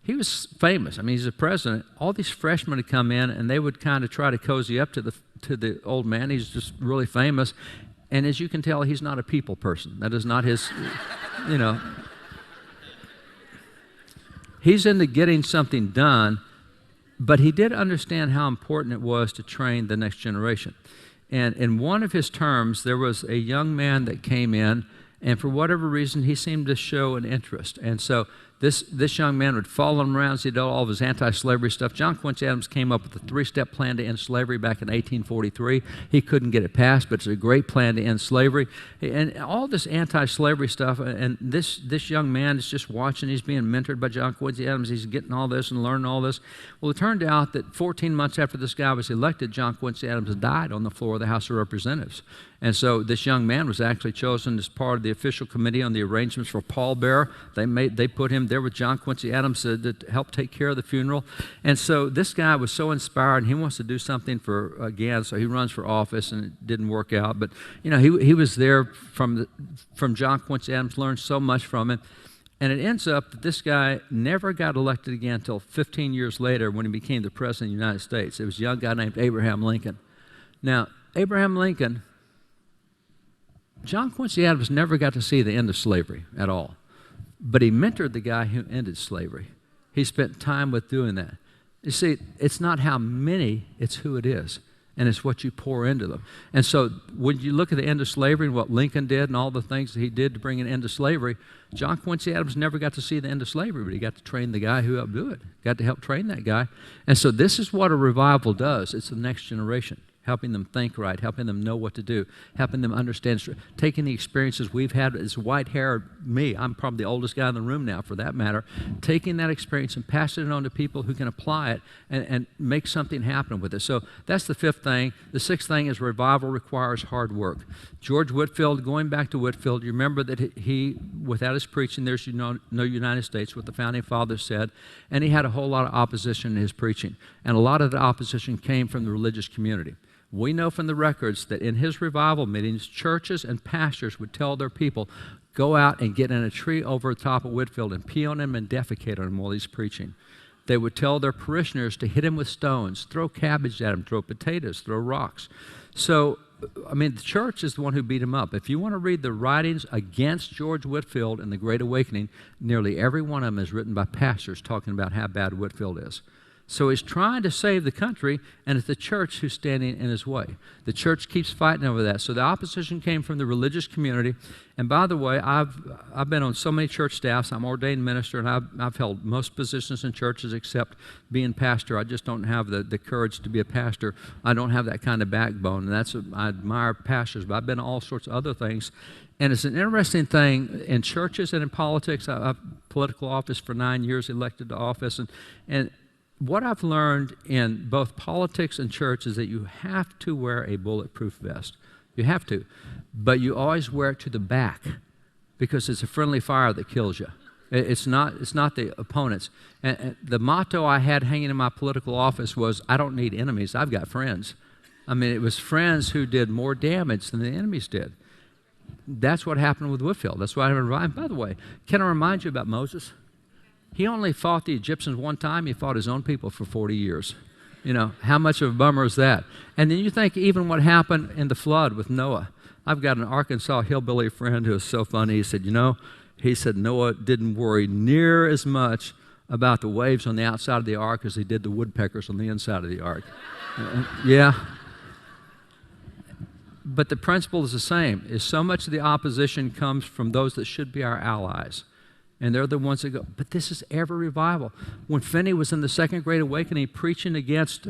he was famous. I mean, he's a president. All these freshmen would come in, and they would kind of try to cozy up to the old man. He's just really famous. And as you can tell, he's not a people person. That is not his, He's into getting something done, but he did understand how important it was to train the next generation. And in one of his terms, there was a young man that came in, and for whatever reason, he seemed to show an interest. And so this young man would follow him around. He did all of his anti-slavery stuff. John Quincy Adams came up with a 3-step plan to end slavery back in 1843. He couldn't get it passed, but it's a great plan to end slavery. And all this anti-slavery stuff, and this young man is just watching. He's being mentored by John Quincy Adams. He's getting all this and learning all this. Well, it turned out that 14 months after this guy was elected, John Quincy Adams died on the floor of the House of Representatives. And so this young man was actually chosen as part of the official committee on the arrangements for pallbearer. They put him there with John Quincy Adams to help take care of the funeral. And so this guy was so inspired, and he wants to do something for again. So he runs for office, and it didn't work out. But he was there from John Quincy Adams, learned so much from him. And it ends up that this guy never got elected again until 15 years later when he became the President of the United States. It was a young guy named Abraham Lincoln. Now, Abraham Lincoln, John Quincy Adams never got to see the end of slavery at all. But he mentored the guy who ended slavery. He spent time with doing that. You see, it's not how many, it's who it is. And it's what you pour into them. And so when you look at the end of slavery and what Lincoln did and all the things that he did to bring an end to slavery, John Quincy Adams never got to see the end of slavery, but he got to train the guy who helped do it, got to help train that guy. And so this is what a revival does. It's the next generation, helping them think right, helping them know what to do, helping them understand, taking the experiences we've had as white-haired me, I'm probably the oldest guy in the room now for that matter, taking that experience and passing it on to people who can apply it and make something happen with it. So that's the 5th thing. The 6th thing is revival requires hard work. George Whitefield, going back to Whitefield, you remember that he without his preaching, there's no United States, what the Founding Fathers said, and he had a whole lot of opposition in his preaching. And a lot of the opposition came from the religious community. We know from the records that in his revival meetings, churches and pastors would tell their people, go out and get in a tree over the top of Whitefield and pee on him and defecate on him while he's preaching. They would tell their parishioners to hit him with stones, throw cabbage at him, throw potatoes, throw rocks. So, the church is the one who beat him up. If you want to read the writings against George Whitefield and the Great Awakening, nearly every one of them is written by pastors talking about how bad Whitefield is. So he's trying to save the country, and it's the church who's standing in his way. The church keeps fighting over that. So the opposition came from the religious community. And by the way, I've been on so many church staffs. I'm an ordained minister, and I've held most positions in churches except being pastor. I just don't have the courage to be a pastor. I don't have that kind of backbone, and I admire pastors, but I've been all sorts of other things. And it's an interesting thing in churches and in politics. I've political office for 9 years, elected to office, and what I've learned in both politics and church is that you have to wear a bulletproof vest. You have to. But you always wear it to the back because it's a friendly fire that kills you. It's not the opponents. And the motto I had hanging in my political office was, I don't need enemies, I've got friends. It was friends who did more damage than the enemies did. That's what happened with Whitefield. That's why I remind. By the way, can I remind you about Moses? He only fought the Egyptians one time. He fought his own people for 40 years. How much of a bummer is that? And then you think even what happened in the flood with Noah. I've got an Arkansas hillbilly friend who is so funny. He said, Noah didn't worry near as much about the waves on the outside of the ark as he did the woodpeckers on the inside of the ark. Yeah. But the principle is the same. Is so much of the opposition comes from those that should be our allies. And they're the ones that go, but this is every revival. When Finney was in the Second Great Awakening preaching against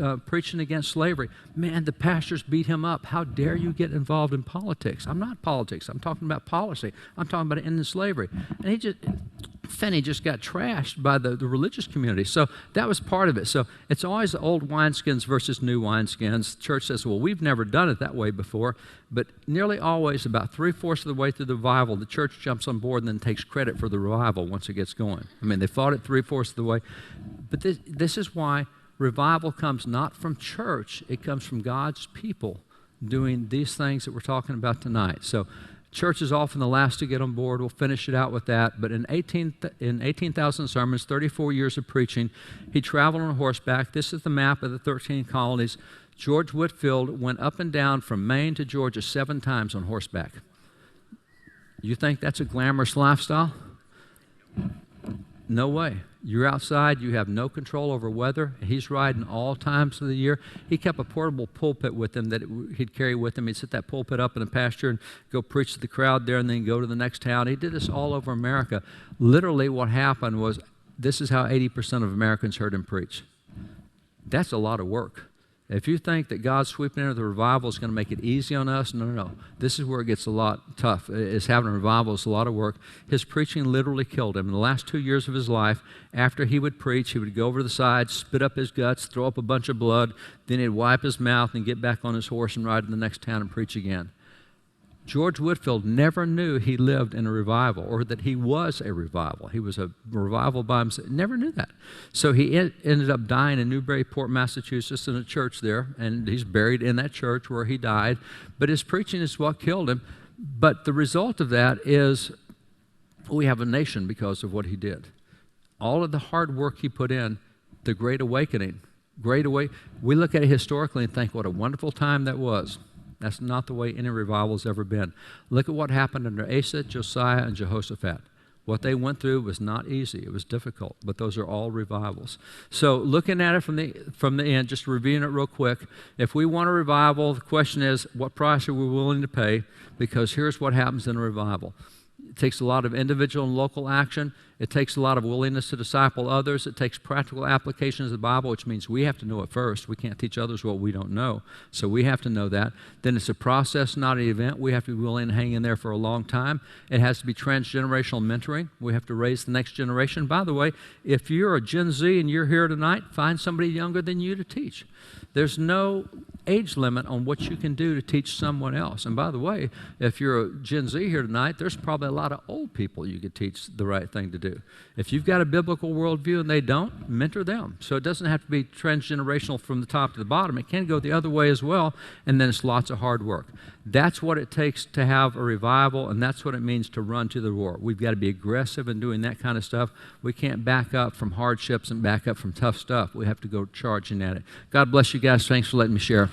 slavery, man, the pastors beat him up. How dare you get involved in politics? I'm not politics. I'm talking about policy. I'm talking about ending slavery. And Finney just got trashed by the religious community. So that was part of it. So it's always the old wineskins versus new wineskins. The church says, well, we've never done it that way before. But nearly always, about 3/4 of the way through the revival, the church jumps on board and then takes credit for the revival once it gets going. They fought it 3/4 of the way. But this is why revival comes not from church. It comes from God's people doing these things that we're talking about tonight. So church is often the last to get on board. We'll finish it out with that. But in 18,000 sermons, 34 years of preaching, he traveled on horseback. This is the map of the 13 colonies. George Whitefield went up and down from Maine to Georgia 7 times on horseback. You think that's a glamorous lifestyle? No way. You're outside, you have no control over weather. He's riding all times of the year. He kept a portable pulpit with him that he'd carry with him. He'd set that pulpit up in the pasture and go preach to the crowd there and then go to the next town. He did this all over America. Literally what happened was, this is how 80% of Americans heard him preach. That's a lot of work. If you think that God sweeping into the revival is going to make it easy on us, no. This is where it gets a lot tough. Is having a revival is a lot of work. His preaching literally killed him. In the last 2 years of his life, after he would preach, he would go over to the side, spit up his guts, throw up a bunch of blood, then he'd wipe his mouth and get back on his horse and ride to the next town and preach again. George Whitefield never knew he lived in a revival or that he was a revival. He was a revival by himself. Never knew that. So he ended up dying in Newburyport, Massachusetts in a church there, and he's buried in that church where he died. But his preaching is what killed him. But the result of that is we have a nation because of what he did. All of the hard work he put in, the Great Awakening, we look at it historically and think what a wonderful time that was. That's not the way any revival's ever been. Look at what happened under Asa, Josiah, and Jehoshaphat. What they went through was not easy. It was difficult, but those are all revivals. So looking at it from the end, just reviewing it real quick, if we want a revival, the question is, what price are we willing to pay? Because here's what happens in a revival. It takes a lot of individual and local action. It takes a lot of willingness to disciple others. It takes practical applications of the Bible, which means we have to know it first. We can't teach others what we don't know, so we have to know that. Then it's a process, not an event. We have to be willing to hang in there for a long time. It has to be transgenerational mentoring. We have to raise the next generation. By the way, if you're a Gen Z and you're here tonight, find somebody younger than you to teach. There's no age limit on what you can do to teach someone else. And by the way, if you're a Gen Z here tonight, there's probably a lot of old people you could teach the right thing to do. If you've got a biblical worldview and they don't, mentor them. So it doesn't have to be transgenerational from the top to the bottom. It can go the other way as well, and then it's lots of hard work. That's what it takes to have a revival, and that's what it means to run to the war. We've got to be aggressive in doing that kind of stuff. We can't back up from hardships and back up from tough stuff. We have to go charging at it. God bless you guys. Thanks for letting me share.